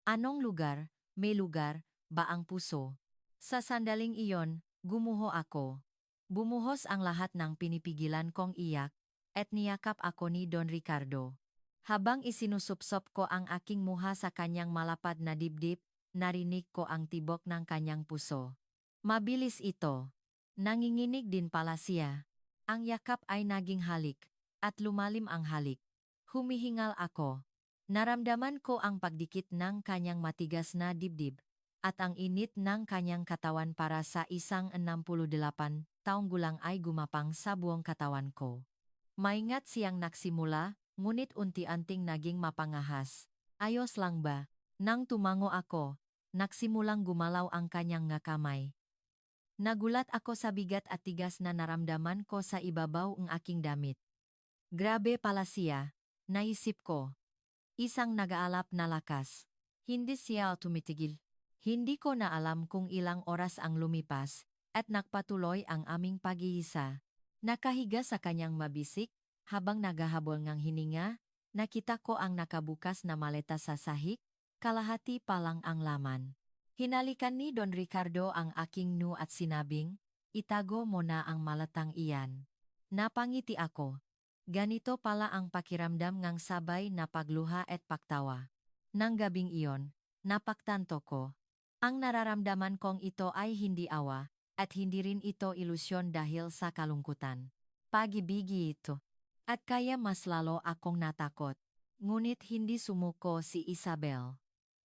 Speaker 1: "Anong lugar? May lugar ba ang puso?" Sa sandaling iyon, gumuho ako. Bumuhos ang lahat ng pinipigilan kong iyak, at niyakap ako ni Don Ricardo. Habang isinusupsop ko ang aking muha sa kanyang malapad na dibdib, narinig ko ang tibok ng kanyang puso. Mabilis ito. Nanginginig din pala siya. Ang yakap ay naging halik, at lumalim ang halik. Humihingal ako. Naramdaman ko ang pagdikit ng kanyang matigas na dibdib, at ang init ng kanyang katawan para sa isang 68 taong gulang ay gumapang sa buong katawan ko. Maingat siyang nagsimula, ngunit unti-unting naging mapangahas. "Ayos lang ba?" Nang tumango ako, Nagsimulang gumalaw ang kanyang nga kamay. Nagulat ako sa bigat at tigas na naramdaman ko sa ibabaw ng aking damit. Grabe pala siya, naisip ko. Isang nag-aalap na lakas. Hindi siya tumitigil. Hindi ko na alam kung ilang oras ang lumipas, at nagpatuloy ang aming pag-iisa. Nakahiga sa kanyang mabisik, habang naghahabol ngang hininga, nakita ko ang nakabukas na maleta sa sahig, kalahati pa lang ang laman. Hinalikan ni Don Ricardo ang aking nu at sinabing, "Itago mo na ang malatang iyan." Napangiti ako. Ganito pala ang pakiramdam ngang sabay na pagluha at pagtawa. Nang gabing iyon, napagtanto ko. Ang nararamdaman kong ito ay hindi awa, at hindi rin ito ilusyon dahil sa kalungkutan. Pag-ibigi ito. At kaya mas lalo akong natakot. Ngunit hindi sumuko si Isabel.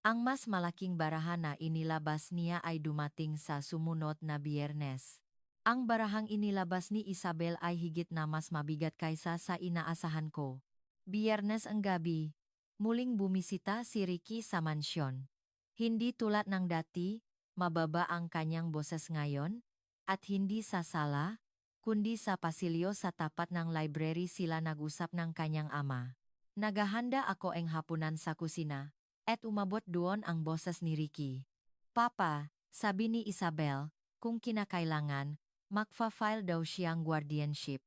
Speaker 1: Ang mas malaking barahan na inilabas niya ay dumating sa sumunod na Biyernes. Ang barahang inilabas ni Isabel ay higit na mas mabigat kaysa sa inaasahan ko. Biyernes ang gabi, muling bumisita si Ricky sa mansyon. Hindi tulad ng dati, mababa ang kanyang boses ngayon, at hindi sa sala, kundi sa pasilyo sa tapat ng library sila nag-usap ng kanyang ama. Naghahanda ako ang hapunan sa kusina, at umabot doon ang boses ni Ricky. "Papa," sabi ni Isabel, "kung kinakailangan, magfa-file daw siyang guardianship."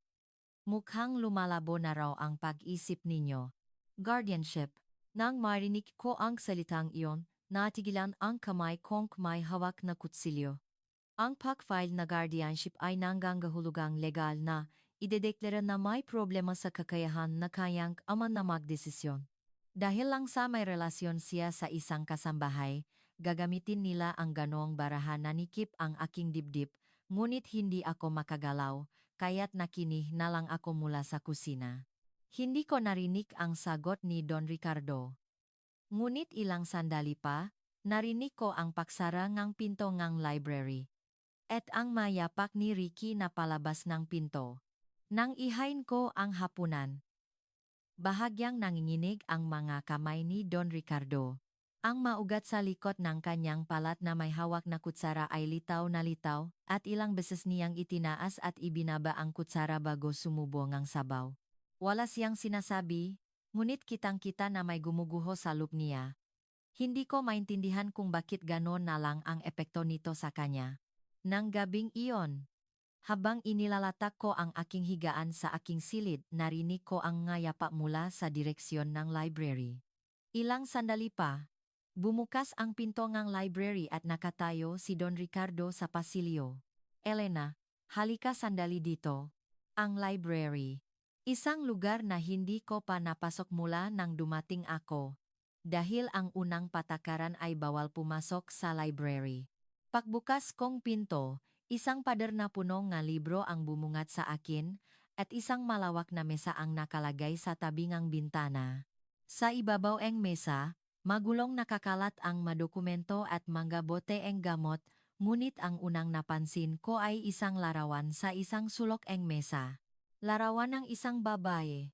Speaker 1: Mukhang lumalabo na raw ang pag-isip ninyo. Guardianship. Nang marinig ko ang salitang iyon, natigilan ang kamay kong may hawak na kutsilyo. Ang pag-file na guardianship ay nanggangahulugang legal na idedeklara na may problema sa kakayahan na kayang ama na magdesisyon. Dahil lang sa may relasyon siya sa isang kasambahay, gagamitin nila ang ganoong barahan na nikip ang aking dibdib, ngunit hindi ako makagalaw, kaya't nakinig na lang ako mula sa kusina. Hindi ko narinig ang sagot ni Don Ricardo. Ngunit ilang sandali pa, narinig ko ang paksara ng pinto ng library. At ang mayapak ni Ricky na palabas ng pinto. Nang ihain ko ang hapunan, bahagyang nanginginig ang mga kamay ni Don Ricardo. Ang maugat sa likod ng kanyang palat na may hawak na kutsara ay litaw na litaw, at ilang beses niyang itinaas at ibinaba ang kutsara bago sumubo ng sabaw. Wala siyang sinasabi, ngunit kitang-kita na may gumuguho sa loob niya. Hindi ko maintindihan kung bakit ganon na lang ang epekto nito sa kanya. Nang gabing iyon, habang inilalatak ko ang aking higaan sa aking silid, narinig ko ang ngayapa mula sa direksyon ng library. Ilang sandali pa, bumukas ang pinto ng library at nakatayo si Don Ricardo sa pasilyo. "Elena, halika sandali dito." Ang library. Isang lugar na hindi ko pa napasok mula nang dumating ako, dahil ang unang patakaran ay bawal pumasok sa library. Pagbukas kong pinto, isang pader na puno nga libro ang bumungat sa akin, at isang malawak na mesa ang nakalagay sa tabi ng bintana. Sa ibabaw ng mesa, magulong nakakalat ang madokumento at mga bote ng gamot, ngunit ang unang napansin ko ay isang larawan sa isang sulok ng mesa. Larawan ng isang babae.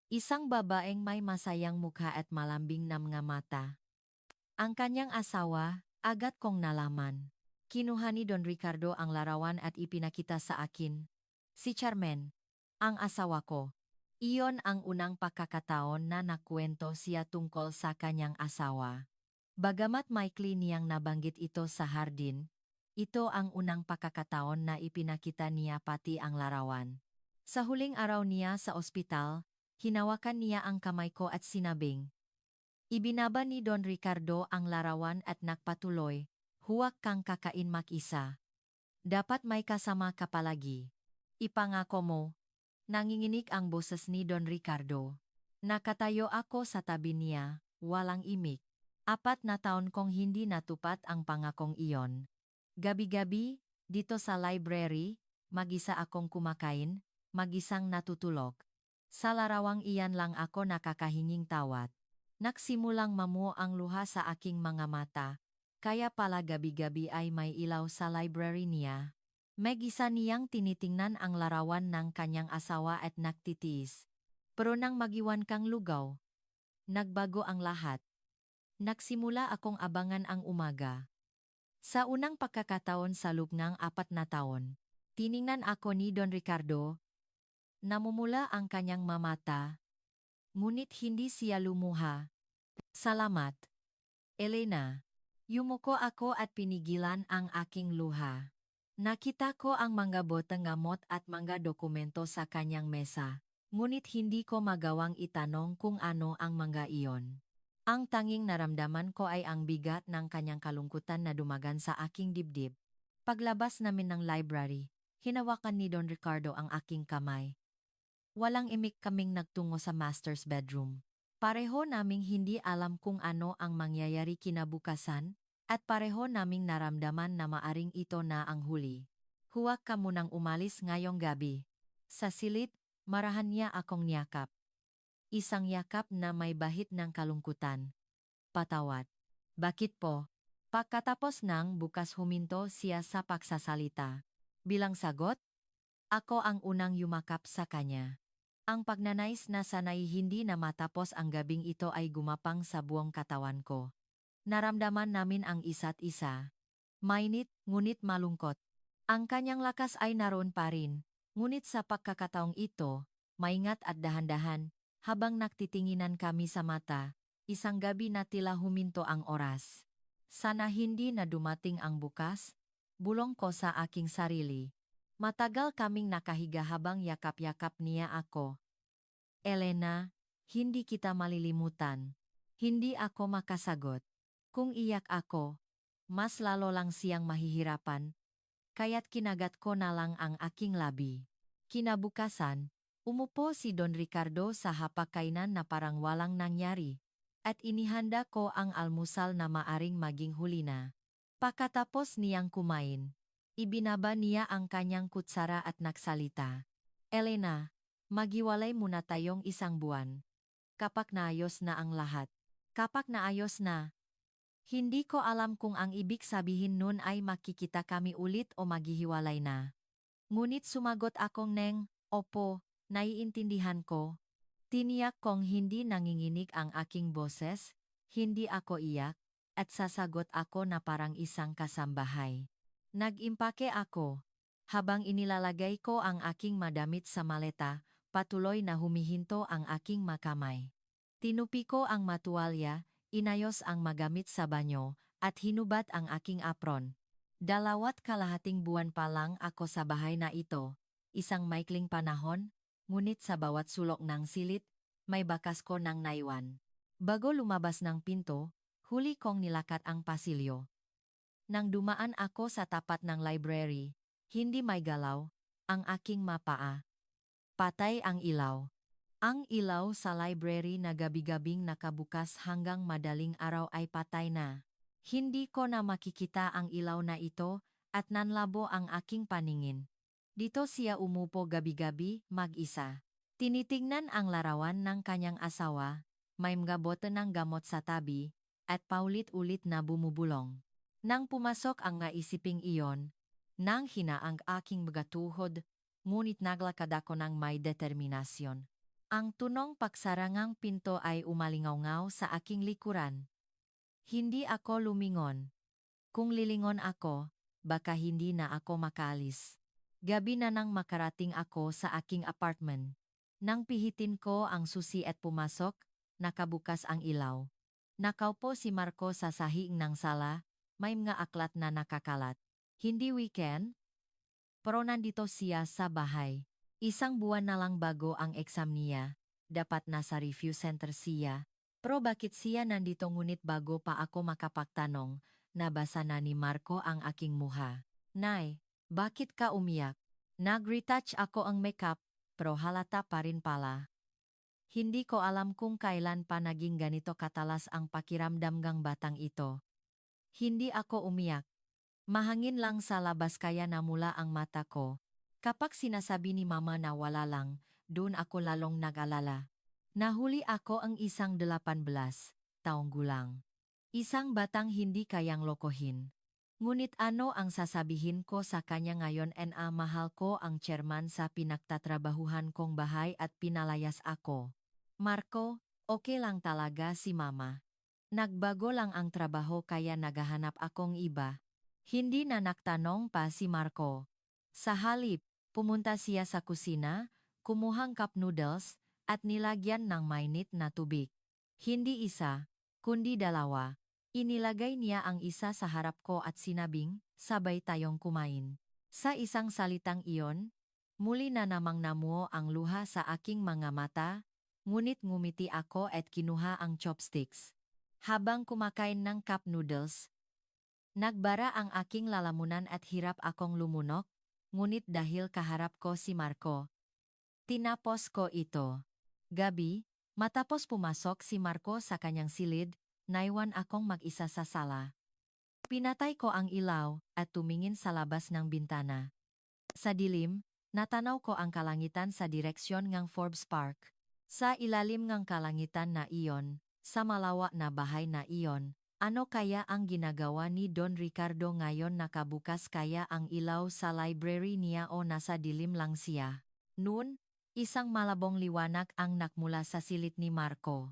Speaker 1: Isang babaeng may masayang mukha at malambing na mga mata. Ang kanyang asawa, agad kong nalaman. Kinuha ni Don Ricardo ang larawan at ipinakita sa akin. Si Carmen, ang asawa ko. Iyon ang unang pagkakataon na nakwento siya tungkol sa kanyang asawa. Bagamat maikli niyang nabanggit ito sa hardin, ito ang unang pagkakataon na ipinakita niya pati ang larawan. Sa huling araw niya sa ospital, hinawakan niya ang kamay ko at sinabing, ibinaba ni Don Ricardo ang larawan at nagpatuloy, "Huwag kang kakain mag-isa. Dapat may kasama ka palagi. Ipangako mo." Nanginginig ang boses ni Don Ricardo. Nakatayo ako sa tabi niya, walang imik. 4 na taon kong hindi natupad ang pangakong iyon. Gabi-gabi, dito sa library, mag-isa akong kumakain, mag-isang natutulog. Sa larawang iyan lang ako nakakahinging tawad. Nagsimulang mamuo ang luha sa aking mga mata, kaya pala gabi-gabi ay may ilaw sa library niya. Mag-isa niyang tinitingnan ang larawan ng kanyang asawa at nagtitiis. Pero nang magiwan kang lugaw, nagbago ang lahat. Nagsimula akong abangan ang umaga. Sa unang pagkakataon sa loob ng 4 na taon, tiningnan ako ni Don Ricardo. Namumula ang kanyang mamata, ngunit hindi siya lumuha. Salamat, Elena. Yumuko ako at pinigilan ang aking luha. Nakita ko ang mga botang gamot at mga dokumento sa kanyang mesa, ngunit hindi ko magawang itanong kung ano ang mga iyon. Ang tanging naramdaman ko ay ang bigat ng kanyang kalungkutan na dumagan sa aking dibdib. Paglabas namin ng library, hinawakan ni Don Ricardo ang aking kamay. Walang imik kaming nagtungo sa master's bedroom. Pareho naming hindi alam kung ano ang mangyayari kinabukasan, at pareho naming naramdaman na maaring ito na ang huli. Huwag ka munang umalis ngayong gabi. Sa silid, marahan niya akong niyakap. Isang yakap na may bahid ng kalungkutan. Patawad. Bakit po? Pagkatapos ng bukas huminto siya sa pagsasalita. Bilang sagot, ako ang unang yumakap sa kanya. Ang pagnanais na sanay hindi na matapos ang gabing ito ay gumapang sa buong katawan ko. Naramdaman namin ang isa't isa. Mainit, ngunit malungkot. Ang kanyang lakas ay naroon pa rin, ngunit sa pagkakataong ito, maingat at dahan-dahan, habang nagtitinginan kami sa mata, isang gabi na tila huminto ang oras. Sana hindi na dumating ang bukas, bulong ko sa aking sarili. Matagal kaming nakahiga habang yakap-yakap niya ako. Elena, hindi kita malilimutan. Hindi ako makasagot. Kung iyak ako, mas lalo lang siyang mahihirapan, kaya't kinagat ko na lang ang aking labi. Kinabukasan, umupo si Don Ricardo sa hapagkainan na parang walang nangyari, at inihanda ko ang almusal na maaring maging huli na. Pagkatapos niyang kumain, ibinaba niya ang kanyang kutsara at nagsalita. Elena, maghiwalay muna tayong 1 buwan. Kapag naayos na ang lahat. Kapag naayos na, hindi ko alam kung ang ibig sabihin nun ay makikita kami ulit o maghihiwalay na. Ngunit sumagot akong opo, naiintindihan ko. Tiniyak kong hindi nanginginig ang aking boses, hindi ako iyak, at sasagot ako na parang isang kasambahay. Nag-impake ako. Habang inilalagay ko ang aking madamit sa maleta, patuloy na humihinto ang aking makamay. Tinupi ko ang matuwalya, inayos ang magamit sa banyo, at hinubat ang aking apron. 2 kalahating buwan pa lang ako sa bahay na ito, isang maikling panahon, ngunit sa bawat sulok ng silid, may bakas ko ng naiwan. Bago lumabas ng pinto, huli kong nilakat ang pasilyo. Nang dumaan ako sa tapat ng library, hindi may galaw, ang aking mapaa. Patay ang ilaw. Ang ilaw sa library na gabi-gabing nakabukas hanggang madaling araw ay patay na. Hindi ko na makikita ang ilaw na ito at nanlabo ang aking paningin. Dito siya umupo gabi-gabi, mag-isa. Tinitingnan ang larawan ng kanyang asawa, may mga bote ng gamot sa tabi, at paulit-ulit na bumubulong. Nang pumasok ang naisiping iyon, nang hinaang aking mga tuhod, ngunit naglakad ako ng may determinasyon. Ang tunong pagsarangang pinto ay umalingaw-ngaw sa aking likuran. Hindi ako lumingon. Kung lilingon ako, baka hindi na ako makaalis. Gabi na nang makarating ako sa aking apartment. Nang pihitin ko ang susi at pumasok, nakabukas ang ilaw. Nakaupo si Marco sa sahig ng sala, may mga aklat na nakakalat. Hindi weekend, pero nandito siya sa bahay. 1 buwan na lang bago ang exam niya. Dapat nasa review center siya. Pero bakit siya nandito ngunit bago pa ako makapagtanong, nabasa na ni Marco ang aking muha. Nay, bakit ka umiyak? Nag-retouch ako ang makeup, pero halata pa rin pala. Hindi ko alam kung kailan pa naging ganito katalas ang pakiramdam ng batang ito. Hindi ako umiyak. Mahangin lang sa labas kaya namula ang mata ko. Kapag sinasabi ni Mama na wala lang, doon ako lalong nag-alala. Nahuli ako ang 18 taong gulang. Isang batang hindi kayang lokohin. Ngunit ano ang sasabihin ko sa kanya ngayon mahal ko ang chairman sa pinagtatrabahuhan kong bahay at pinalayas ako. Marco, okay lang talaga si Mama. Nagbago lang ang trabaho kaya naghahanap akong iba. Hindi na nagtanong pa si Marco. Sa halip, pumunta siya sa kusina, kumuhang cup noodles, at nilagyan ng mainit na tubig. Hindi isa, kundi dalawa. Inilagay niya ang isa sa harap ko at sinabing, sabay tayong kumain. Sa isang salitang iyon, muli na namang namuo ang luha sa aking mga mata, ngunit ngumiti ako at kinuha ang chopsticks. Habang kumakain ng cup noodles, nagbara ang aking lalamunan at hirap akong lumunok, ngunit dahil kaharap ko si Marco, tinapos ko ito. Gabi, matapos pumasok si Marco sa kanyang silid, naiwan akong mag-isa sa sala. Pinatay ko ang ilaw at tumingin sa labas ng bintana. Sa dilim, natanaw ko ang kalangitan sa direksyon ng Forbes Park. Sa ilalim ng kalangitan na iyon, sa malawak na bahay na iyon, ano kaya ang ginagawa ni Don Ricardo ngayon nakabukas kaya ang ilaw sa library niya o nasa dilim lang siya? Noon, isang malabong liwanag ang nakmula sa silid ni Marco.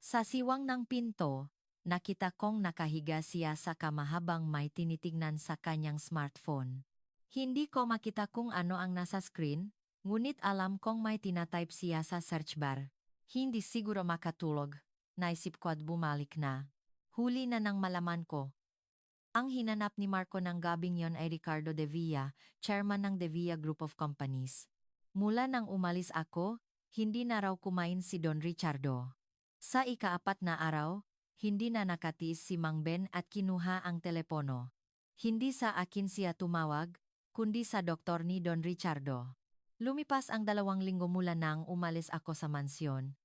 Speaker 1: Sa siwang ng pinto, nakita kong nakahiga siya sa kama habang may tinitignan sa kanyang smartphone. Hindi ko makita kung ano ang nasa screen, ngunit alam kong may tinatype siya sa search bar. Hindi siguro makatulog, naisip ko at bumalik na. Huli na nang malaman ko. Ang hinanap ni Marco ng gabing yon ay Ricardo De Villa, chairman ng De Villa Group of Companies. Mula nang umalis ako, hindi na raw kumain si Don Ricardo. Sa ikaapat na araw, hindi na nakatiis si Mang Ben at kinuha ang telepono. Hindi sa akin siya tumawag, kundi sa doktor ni Don Ricardo. Lumipas ang 2 linggo mula nang umalis ako sa mansyon.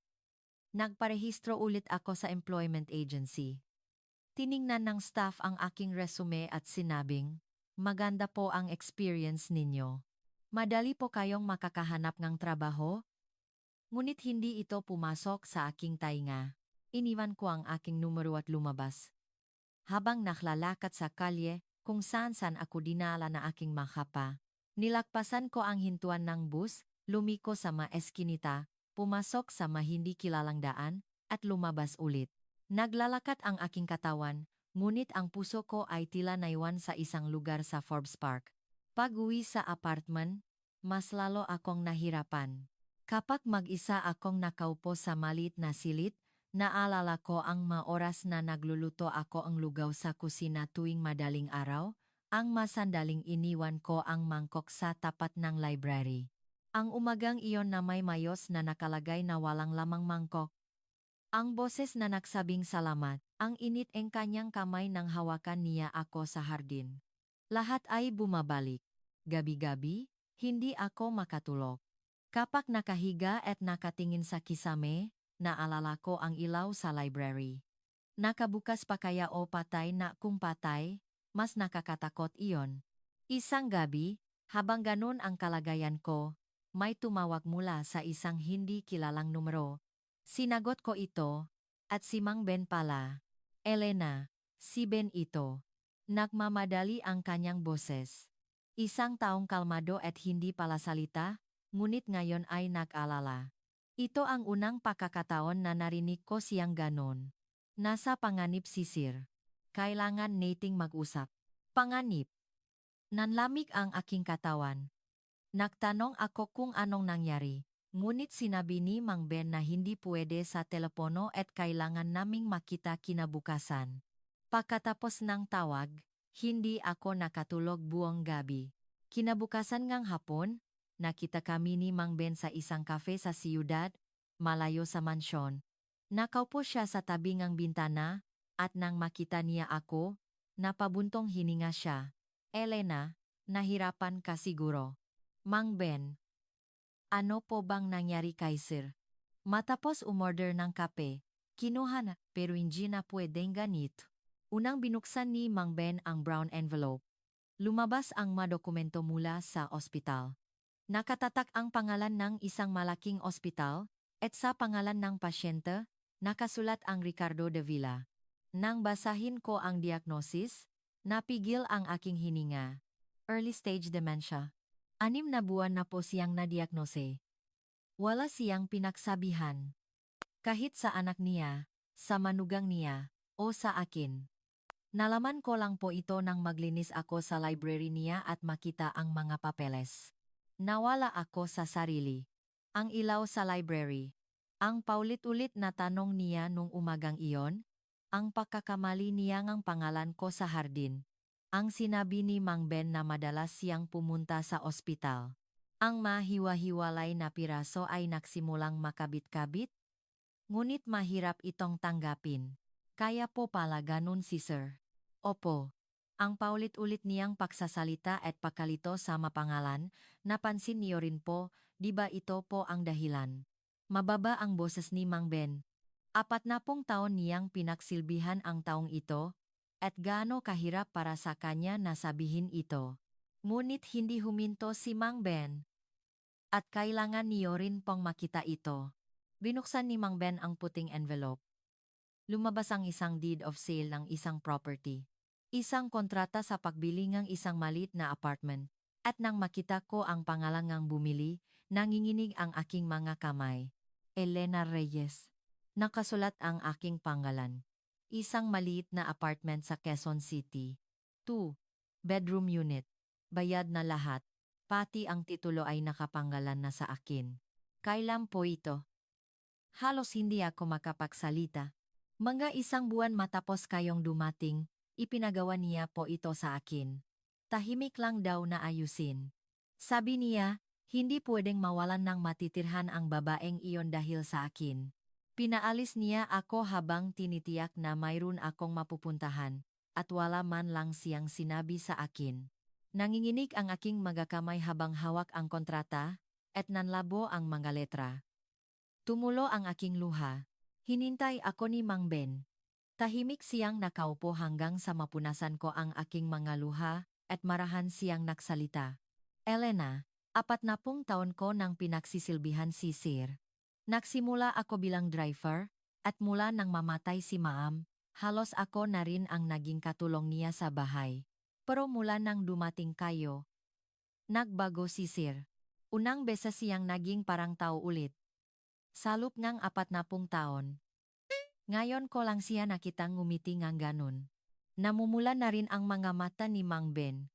Speaker 1: Nagparehistro ulit ako sa employment agency. Tiningnan ng staff ang aking resume at sinabing, maganda po ang experience ninyo. Madali po kayong makakahanap ng trabaho? Ngunit hindi ito pumasok sa aking tainga. Iniwan ko ang aking numero at lumabas. Habang naklalakad sa kalye, kung saan-saan ako dinala na aking makapa. Nilagpasan ko ang hintuan ng bus, lumiko sa maeskinita, pumasok sa mahindi kilalang daan, at lumabas ulit. Naglalakat ang aking katawan, ngunit ang puso ko ay tila naiwan sa isang lugar sa Forbes Park. Pag-uwi sa apartment, mas lalo akong nahirapan. Kapag mag-isa akong nakaupo sa maliit na silid, naalala ko ang mga oras na nagluluto ako ang lugaw sa kusina tuwing madaling araw, ang masandaling iniwan ko ang mangkok sa tapat ng library. Ang umagang iyon na may mayos na nakalagay na walang lamang mangkok. Ang boses na nagsabing salamat, ang init ang kanyang kamay nang hawakan niya ako sa hardin. Lahat ay bumabalik. Gabi-gabi, hindi ako makatulog. Kapag nakahiga at nakatingin sa kisame, naalala ko ang ilaw sa library. Nakabukas pa kaya o patay na kung patay, mas nakakatakot iyon. Isang gabi, habang ganun ang kalagayan ko, may tumawag mula sa isang hindi kilalang numero. Sinagot ko ito, at si Mang Ben pala. Elena, si Ben ito. Nagmamadali ang kanyang boses. Isang taong kalmado at hindi pala salita, ngunit ngayon ay nag-alala. Ito ang unang pagkakataon na narinig ko siyang ganon. Nasa panganib si Sir. Kailangan nating mag-usap. Panganib. Nanlamig ang aking katawan. Nagtanong ako kung anong nangyari, ngunit sinabi ni Mang Ben na hindi pwede sa telepono at kailangan naming makita kinabukasan. Pagkatapos ng tawag, hindi ako nakatulog buong gabi. Kinabukasan ngang hapon, nakita kami ni Mang Ben sa isang cafe sa siyudad, malayo sa mansyon. Nakaupo siya sa tabi ng bintana, at nang makita niya ako, napabuntong hininga siya. Elena, nahirapan ka siguro. Mang Ben, ano po bang nangyari kay Sir? Matapos umorder ng kape, kinuha na pero hindi na pwedeng ganito. Unang binuksan ni Mang Ben ang brown envelope. Lumabas ang mga dokumento mula sa ospital. Nakatatak ang pangalan ng isang malaking ospital, at sa pangalan ng pasyente, nakasulat ang Ricardo de Villa. Nang basahin ko ang diagnosis, napigil ang aking hininga. Early stage dementia. 6 na buwan na po siyang nadiagnose. Wala siyang pinagsabihan. Kahit sa anak niya, Sa manugang niya, o sa akin. Nalaman ko lang po ito nang maglinis ako sa library niya at makita ang mga papeles. Nawala ako sa sarili. Ang ilaw sa library. Ang paulit-ulit na tanong niya nung umagang iyon. Ang pagkakamali niya ngang pangalan ko sa hardin. Ang sinabi ni Mang Ben na madalas siyang pumunta sa ospital. Ang mahiwa-hiwalay na piraso ay nagsimulang makabit-kabit. Ngunit mahirap itong tanggapin. Kaya po pala ganun si Sir. Opo. Ang paulit-ulit niyang pagsasalita at pagkalito sa mapangalan, napansin niyo rin po, di ba ito po ang dahilan? Mababa ang boses ni Mang Ben. 40 taon niyang pinaksilbihan ang taong ito, at gaano kahirap para sa kanya na sabihin ito. Ngunit hindi huminto si Mang Ben. At kailangan niyo rin pong makita ito. Binuksan ni Mang Ben ang puting envelope. Lumabas ang isang deed of sale ng isang property. Isang kontrata sa pagbili ng isang maliit na apartment. At nang makita ko ang pangalan ng bumili, nanginginig ang aking mga kamay. Elena Reyes. Nakasulat ang aking pangalan. Isang maliit na apartment sa Quezon City. 2 bedroom unit. Bayad na lahat. Pati ang titulo ay nakapangalan na sa akin. Kailan po ito? Halos hindi ako makapagsalita. Mga 1 buwan matapos kayong dumating, ipinagawa niya po ito sa akin. Tahimik lang daw na ayusin. Sabi niya, hindi pwedeng mawalan ng matitirhan ang babaeng iyon dahil sa akin. Pinaalis niya ako habang tinitiyak na mayroon akong mapupuntahan, at wala man lang siyang sinabi sa akin. Nanginginig ang aking magakamay habang hawak ang kontrata, at nanlabo ang mga letra. Tumulo ang aking luha. Hinintay ako ni Mang Ben. Tahimik siyang nakaupo hanggang sa mapunasan ko ang aking mga luha, at marahan siyang nagsalita. Elena, 40 taon ko nang pinagsisilbihan si Sir. Nagsimula ako bilang driver, at mula nang mamatay si Maam, halos ako na rin ang naging katulong niya sa bahay. Pero mula nang dumating kayo, nagbago si Sir. Unang beses siyang naging parang tao ulit. Sa loob ng 40 taon. Ngayon ko lang siya nakitang ngumiti ngang ganun. Namumula na rin ang mga mata ni Mang Ben.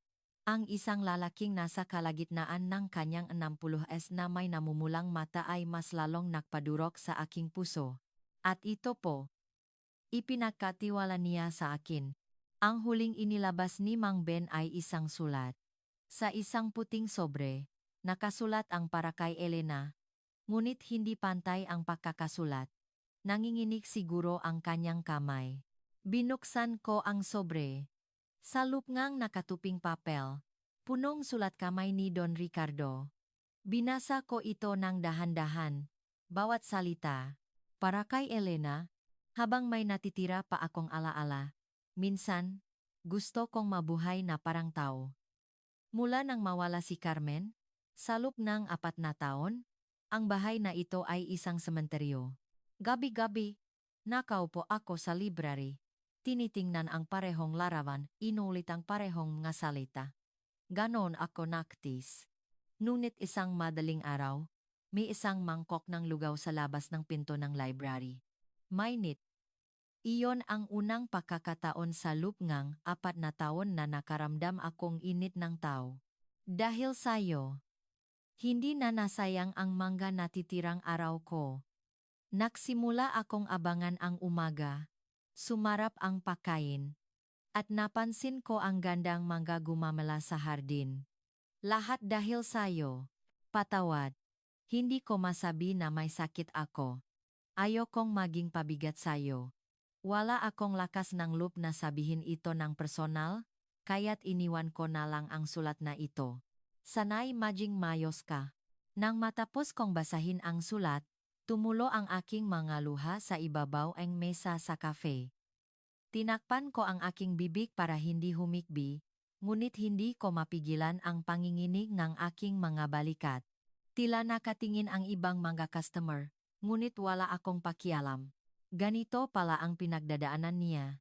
Speaker 1: Ang isang lalaking nasa kalagitnaan ng kanyang 60s na may namumulang mata ay mas lalong nagpadurok sa aking puso. At ito po, ipinagkatiwala niya sa akin. Ang huling inilabas ni Mang Ben ay isang sulat. Sa isang puting sobre, nakasulat ang para kay Elena. Ngunit hindi pantay ang pagkakasulat. Nanginginig siguro ang kanyang kamay. Binuksan ko ang sobre. Sa loob ngang nakatuping papel, punong sulat kamay ni Don Ricardo. Binasa ko ito ng dahan-dahan. Bawat salita. Para kay Elena, habang may natitira pa akong alaala. Minsan, gusto kong mabuhay na parang tao. Mula nang mawala si Carmen, sa loob ng 4 na taon, ang bahay na ito ay isang sementeryo. Gabi-gabi, nakaupo ako sa library. Tinitingnan ang parehong larawan, inulit ang parehong mga salita. Ganon ako naktis. Ngunit isang madaling araw, may isang mangkok ng lugaw sa labas ng pinto ng library. Mainit. Iyon ang unang pagkakataon sa loob ngang 4 na taon na nakaramdam akong init ng tao. Dahil sa'yo, hindi na nasayang ang mga natitirang araw ko. Nagsimula akong abangan ang umaga, sumarap ang pagkain, at napansin ko ang gandang mga gumamala sa hardin. Lahat dahil sa'yo. Patawad. Hindi ko masabi na may sakit ako. Ayokong maging pabigat sa'yo. Wala akong lakas ng loob na sabihin ito ng personal, kaya't iniwan ko na lang ang sulat na ito. Sana'y maging mayos ka. Nang matapos kong basahin ang sulat, tumulo ang aking mga luha sa ibabaw ng mesa sa cafe. Tinakpan ko ang aking bibig para hindi humikbi, ngunit hindi ko mapigilan ang panginginig ng aking mga balikat. Tila nakatingin ang ibang mga customer, ngunit wala akong pakialam. Ganito pala ang pinagdadaanan niya.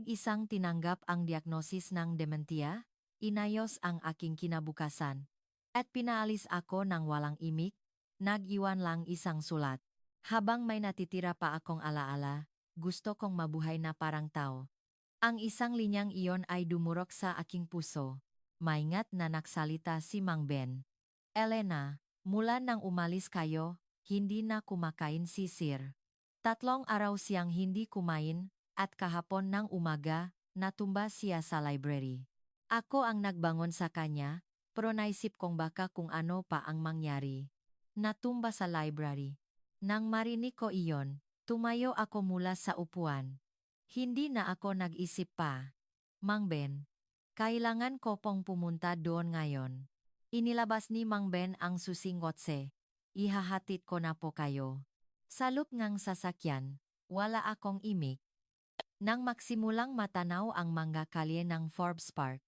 Speaker 1: Isang tinanggap ang diagnosis ng dementia, inayos ang aking kinabukasan. At pinaalis ako ng walang imik, nag-iwan lang isang sulat. Habang may natitira pa akong alaala, gusto kong mabuhay na parang tao. Ang isang linyang iyon ay dumurok sa aking puso. Maingat na nagsalita si Mang Ben. Elena, mula nang umalis kayo, hindi na kumakain si Sir. 3 araw siyang hindi kumain, at kahapon ng umaga, natumba siya sa library. Ako ang nagbangon sa kanya, pero naisip kong baka kung ano pa ang mangyari. Natumba sa library. Nang marinig ko iyon, tumayo ako mula sa upuan. Hindi na ako nag-isip pa. Mang Ben, kailangan ko pong pumunta doon ngayon. Inilabas ni Mang Ben ang susing kotse. Ihahatid ko na po kayo. Sa loob ngang sasakyan, wala akong imik. Nang magsimulang matanaw ang mga kalye ng Forbes Park,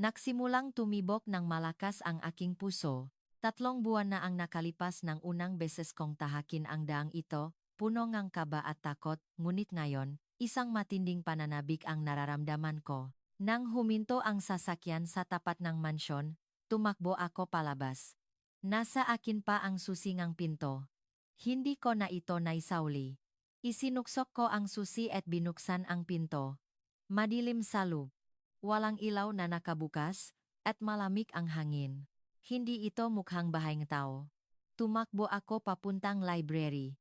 Speaker 1: nagsimulang tumibok ng malakas ang aking puso. 3 buwan na ang nakalipas ng unang beses kong tahakin ang daang ito, puno ngang kaba at takot, ngunit ngayon, isang matinding pananabik ang nararamdaman ko. Nang huminto ang sasakyan sa tapat ng mansyon, tumakbo ako palabas. Nasa akin pa ang susi ng pinto. Hindi ko na ito naisauli. Isinuksok ko ang susi at binuksan ang pinto. Madilim sa loob. Walang ilaw na nakabukas, at malamig ang hangin. Hindi ito mukhang bahayang tao. Tumakbo ako papuntang library.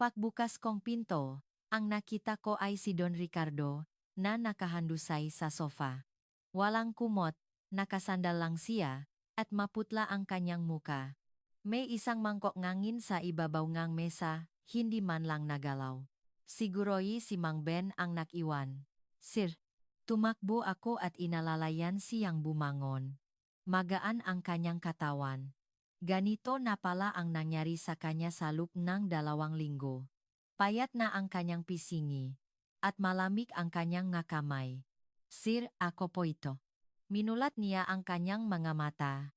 Speaker 1: Pagbukas kong pinto, ang nakita ko ay si Don Ricardo, na nakahandusay sa sofa. Walang kumot, nakasandal lang siya, at maputla ang kanyang muka. May isang mangkok ngangin sa ibabaw ngang mesa, hindi man lang nagalaw. Siguro'y si Mang Ben ang nakiwan. Sir, tumakbo ako at inalalayan siyang bumangon. Magaan ang kanyang katawan. Ganito na pala ang nangyari sa kanya sa loob ng 2 linggo. Payat na ang kanyang pisingi. At malamig ang kanyang nga kamay. Sir, ako po ito. Minulat niya ang kanyang mga mata.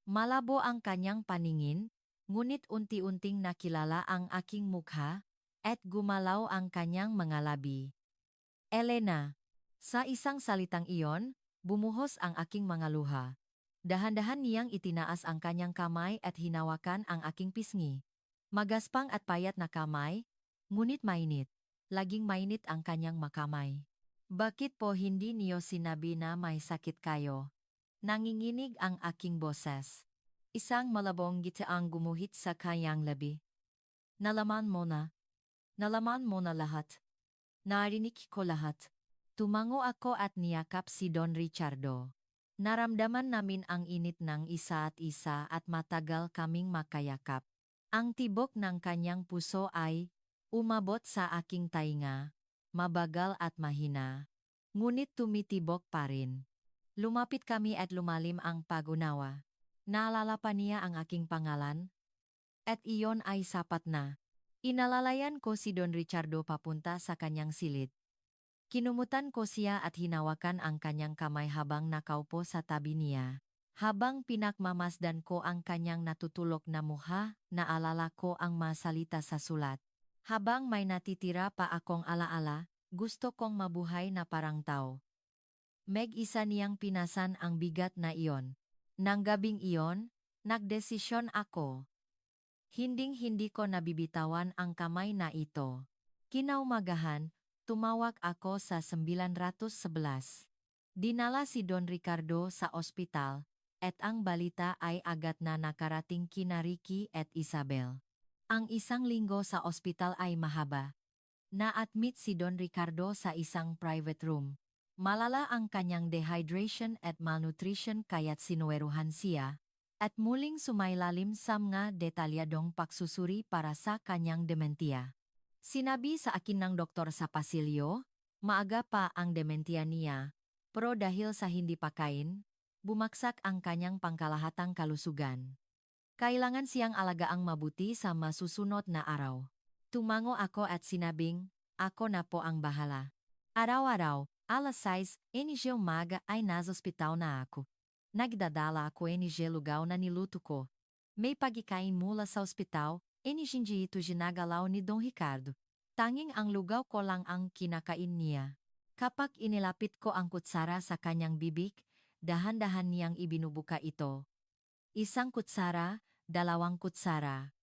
Speaker 1: Malabo ang kanyang paningin, ngunit unti-unting nakilala ang aking mukha, at gumalaw ang kanyang mga labi. Elena, sa isang salitang iyon, bumuhos ang aking mga luha. Dahan-dahan niyang itinaas ang kanyang kamay at hinawakan ang aking pisngi. Magaspang at payat na kamay, ngunit mainit. Laging mainit ang kanyang makamay. Bakit po hindi niyo sinabi na may sakit kayo? Nanginginig ang aking boses. Isang malabong gitaang gumuhit sa kanyang labi. Nalaman mo na. Nalaman mo na lahat. Narinig ko lahat. Tumango ako at niyakap si Don Ricardo. Naramdaman namin ang init ng isa at isa at matagal kaming makayakap. Ang tibok ng kanyang puso ay umabot sa aking tainga, mabagal at mahina. Ngunit tumitibok pa rin. Lumapit kami at lumalim ang pag-unawa. Naalala pa niya ang aking pangalan? At iyon ay sapat na. Inalalayan ko si Don Ricardo papunta sa kanyang silid. Kinumutan ko siya at hinawakan ang kanyang kamay habang nakaupo sa tabi niya. Habang pinakmamasdan ko ang kanyang natutulok na mukha, naalala ko ang masalita sa sulat. Habang may natitira pa akong alaala, gusto kong mabuhay na parang tao. Meg-isa niyang pinasan ang bigat na iyon. Nang gabing iyon, nagdesisyon ako. Hinding-hindi ko nabibitawan ang kamay na ito. Kinaumagahan, tumawag ako sa 911. Dinala si Don Ricardo sa ospital, at ang balita ay agad na nakarating kina Ricky at Isabel. Ang 1 linggo sa ospital ay mahaba. Na-admit si Don Ricardo sa isang private room. Malala ang kanyang dehydration at malnutrition kaya't sinuweruhan siya, at muling sumailalim sa mga detalyadong pagsusuri para sa kanyang demensya. Sinabi sa akin ng doktor sa pasilyo, maaga pa ang demensya niya, pero dahil sa hindi pakain, bumagsak ang kanyang pangkalahatang kalusugan. Kailangan siyang alagaang mabuti sa masusunod na araw. Tumango ako at sinabing, ako na po ang bahala. Araw-araw, alas 6, NG umaga ay nasa ospital na ako. Nagdadala ako NG lugaw na niluto ko. May pagkain mula sa ospital, NG hindi ito ginagalaw ni Don Ricardo. Tanging ang lugaw ko lang ang kinakain niya. Kapag inilapit ko ang kutsara sa kanyang bibig, dahan-dahan niyang ibinubuka ito. 1 kutsara, 2 kutsara.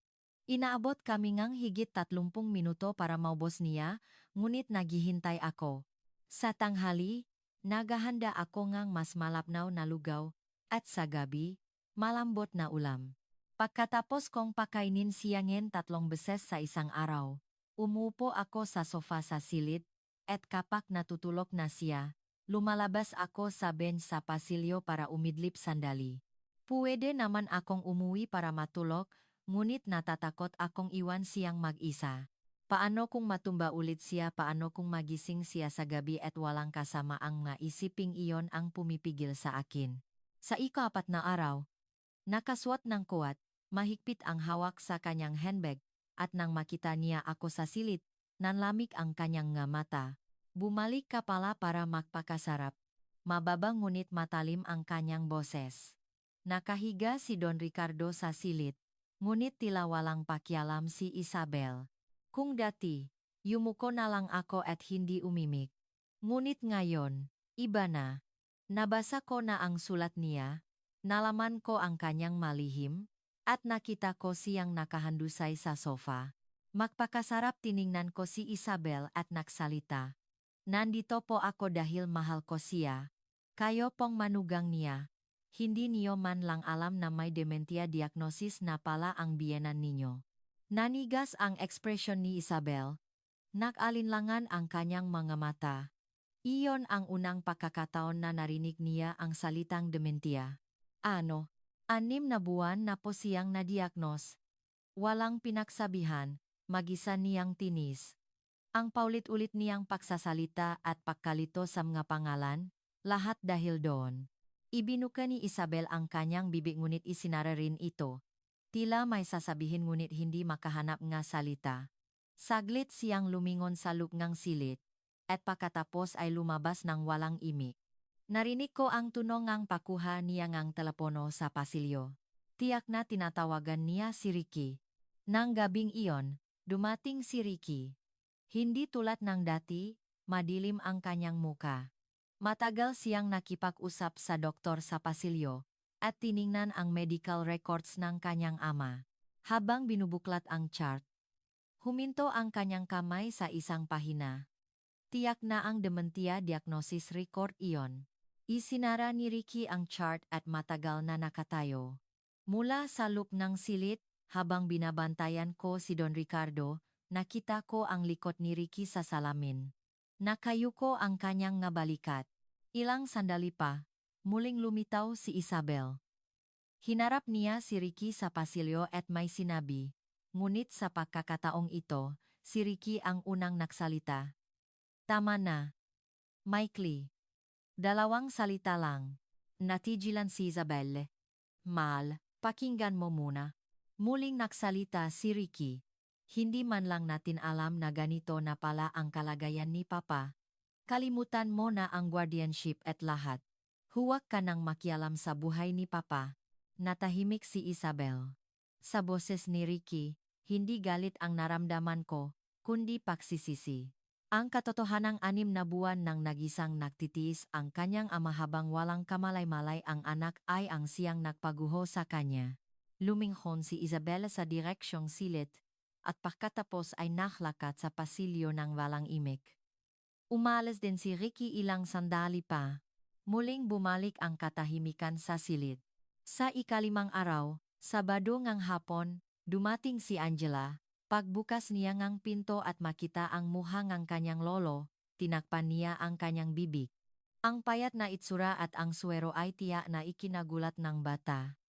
Speaker 1: Inaabot kami ngang higit 30 minuto para maubos niya, ngunit naghihintay ako. Sa tanghali, naghahanda ako ngang mas malapnaw na lugaw, at sa gabi, malambot na ulam. Pagkatapos kong pakainin siyangin 3 beses sa isang araw, umupo ako sa sofa sa silid, at kapag natutulog na siya, lumalabas ako sa bench sa pasilyo para umidlip sandali. Puwede naman akong umuwi para matulog, ngunit natatakot akong iwan siyang mag-isa. Paano kung matumba ulit siya, paano kung magising siya sa gabi at walang kasama, ang mga isiping iyon ang pumipigil sa akin. Sa ika-4 na araw, nakaswat ng kuwat, mahigpit ang hawak sa kanyang handbag, at nang makita niya ako sa silid, nanlamig ang kanyang nga mata. Bumalik kapala para magpakasarap. Mababa ngunit matalim ang kanyang boses. Nakahiga si Don Ricardo sa silid, ngunit tila walang pakialam si Isabel. Kung dati, yumuko na lang ako at hindi umimik. Ngunit ngayon, iba na. Nabasa ko na ang sulat niya, nalaman ko ang kanyang malihim, at nakita ko siyang nakahandusay sa sofa. Magpakasarap tiningnan ko si Isabel at nagsalita. Nandito po ako dahil mahal ko siya. Kayo pong manugang niya. Hindi niyo man lang alam na may dementia diagnosis na pala ang biyenan ninyo. Nanigas ang ekspresyon ni Isabel. Nag-alinlangan ang kanyang mga mata. Iyon ang unang pagkakataon na narinig niya ang salitang dementia. Ano? 6 na buwan na po siyang na-diagnose. Walang pinagsabihan, mag-isa niyang tinis. Ang paulit-ulit niyang pagsasalita at pagkalito sa mga pangalan, lahat dahil doon. Ibinuka ni Isabel ang kanyang bibig ngunit isinara rin ito. Tila may sasabihin ngunit hindi makahanap nga salita. Saglit siyang lumingon sa lupngang silid, at pagkatapos ay lumabas ng walang imik. Narinig ko ang tunog ng pakuha niya ngang telepono sa pasilyo. Tiyak na tinatawagan niya si Ricky. Nang gabing iyon, dumating si Ricky. Hindi tulad ng dati, madilim ang kanyang muka. Matagal siyang nakipag-usap sa doktor sa pasilyo, at tiningnan ang medical records ng kanyang ama. Habang binubuklat ang chart, huminto ang kanyang kamay sa isang pahina. Tiyak na ang dementia diagnosis record iyon. Isinara ni Ricky ang chart at matagal na nakatayo. Mula sa loop ng silid, habang binabantayan ko si Don Ricardo, nakita ko ang likod ni Ricky sa salamin. Nakayuko ang kanyang nga balikat. Ilang sandali pa, muling lumitaw si Isabel. Hinarap niya si Ricky sa pasilyo at may sinabi, ngunit sa pagkakataong ito, si Ricky ang unang nagsalita. Tama na. Maikli. 2 salita lang. Natigilan si Isabel. Mahal, pakinggan mo muna. Muling nagsalita si Ricky. Hindi man lang natin alam na ganito na pala ang kalagayan ni Papa. Kalimutan mo na ang guardianship at lahat. Huwag ka nang makialam sa buhay ni Papa. Natahimik si Isabel. Sa boses ni Ricky, hindi galit ang naramdaman ko, kundi pagsisisi. Ang katotohanang 6 na buwan nang nagisang nagtitiis ang kanyang ama habang walang kamalay-malay ang anak ay ang siyang nagpaguho sa kanya. Luminghon si Isabel sa direksyong silid, at pagkatapos ay naklakat sa pasilyo ng walang imik. Umalis din si Ricky ilang sandali pa. Muling bumalik ang katahimikan sa silid. Sa ika-5 araw, Sabado ngang hapon, dumating si Angela. Pagbukas niya ngang pinto at makita ang muha ng kanyang lolo, tinakpan niya ang kanyang bibig. Ang payat na itsura at ang swero ay tiyak na ikinagulat ng bata.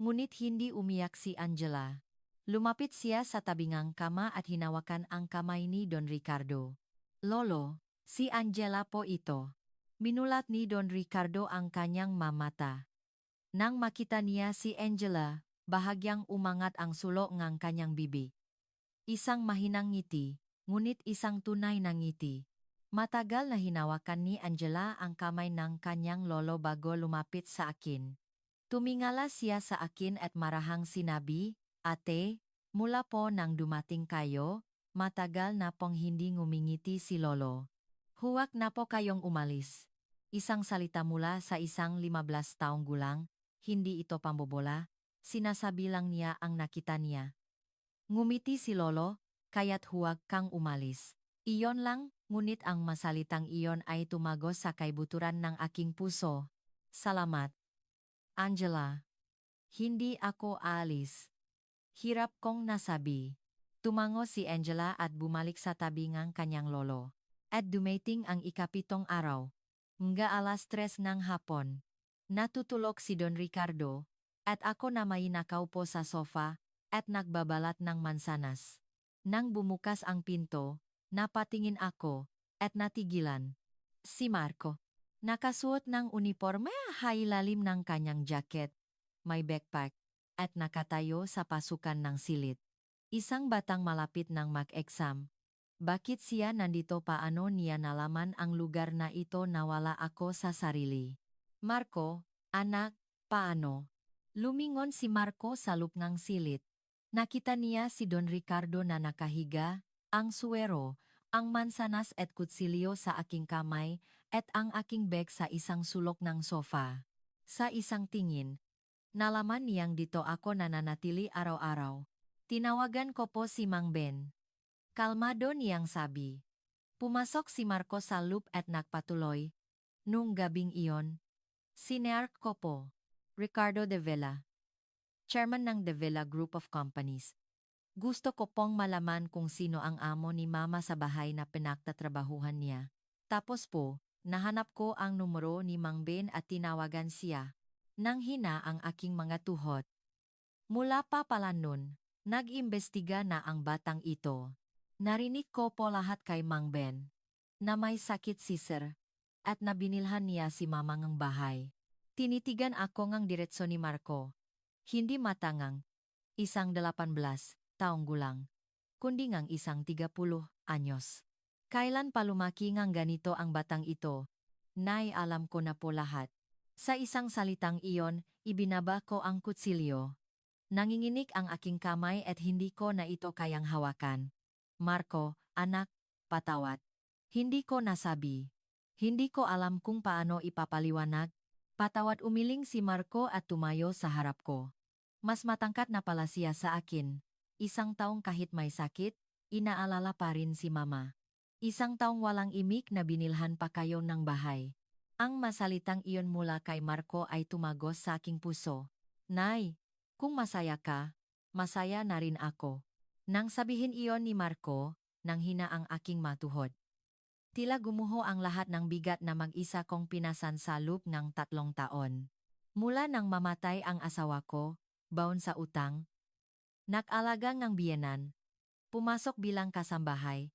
Speaker 1: Ngunit hindi umiyak si Angela. Lumapit siya sa tabingang kama at hinawakan ang kamay ni Don Ricardo. Lolo, si Angela po ito. Minulat ni Don Ricardo ang kanyang mamata. Nang makita niya si Angela, bahagyang umangat ang sulok ng kanyang bibig. Isang mahinang ngiti, ngunit isang tunay na ngiti. Matagal na hinawakan ni Angela ang kamay ng kanyang lolo bago lumapit sa akin. Tumingala siya sa akin at marahang sinabi, Ate, mula po nang dumating kayo, matagal na pong hindi ngumingiti si lolo. Huwag na po kayong umalis. Isang salita mula sa isang 15 taong gulang, hindi ito pambobola, sinasabi lang niya ang nakita niya. Ngumiti si Lolo, kaya't huwag kang umalis. Iyon lang, ngunit ang masalitang iyon ay tumagos sa kaibuturan ng aking puso. Salamat, Angela. Hindi ako aalis. Hirap kong nasabi. Tumango si Angela at bumalik sa tabi ng kanyang lolo. At dumating ang ikapitong araw. Mga 3:00 ng hapon. Natutulog si Don Ricardo, at ako na may nakaupo sa sofa, at nagbabalat ng mansanas. Nang bumukas ang pinto, napatingin ako, at natigilan. Si Marco. Nakasuot ng uniforme, hailalim ng kanyang jacket, may backpack, at nakatayo sa pasukan ng silid. Isang batang malapit ng mag-exam. Bakit siya nandito, paano niya nalaman ang lugar na ito, nawala ako sa sarili. Marco, anak, paano? Lumingon si Marco sa loob ng silid. Nakita niya si Don Ricardo na nakahiga, ang suwero, ang mansanas at kutsilyo sa aking kamay, at ang aking bag sa isang sulok ng sofa. Sa isang tingin, nalaman niyang dito ako nananatili araw-araw. Tinawagan ko po si Mang Ben. Kalmado niyang sabi. Pumasok si Marco sa loop at nagpatuloy. Nung gabing iyon, sineark ko po, Ricardo de Villa, chairman ng De Villa Group of Companies. Gusto ko pong malaman kung sino ang amo ni Mama sa bahay na pinagtatrabahuhan niya. Tapos po, nahanap ko ang numero ni Mang Ben at tinawagan siya. Nang hina ang aking mga tuhod. Mula pa pala nun, nag-imbestiga na ang batang ito. Narinig ko po lahat kay Mang Ben. Na may sakit si Sir. At nabinilhan niya si Mama ng bahay. Tinitigan ako ngang diretso ni Marco. Hindi matangang. Isang 18 taong gulang. Kundi ngang isang 30 anyos. Kailan pa lumaki ngang ganito ang batang ito? Nay, alam ko na po lahat. Sa isang salitang iyon, ibinaba ko ang kutsilyo. Nanginginig ang aking kamay at hindi ko na ito kayang hawakan. Marco, anak, patawad. Hindi ko nasabi. Hindi ko alam kung paano ipapaliwanag. Patawad, umiling si Marco at tumayo sa harap ko. Mas matangkat na pala siya sa akin. Isang taong kahit may sakit, inaalala pa rin si Mama. Isang taong walang imik na binilhan pa kayo ng bahay. Ang masalitang iyon mula kay Marco ay tumagos sa aking puso. Nay, kung masaya ka, masaya na rin ako. Nang sabihin iyon ni Marco, nang hina ang aking matuhod. Tila gumuho ang lahat ng bigat na mag-isa kong pinasan sa loob ng 3 taon. Mula nang mamatay ang asawa ko, baon sa utang, nag-alaga ng biyenan, pumasok bilang kasambahay,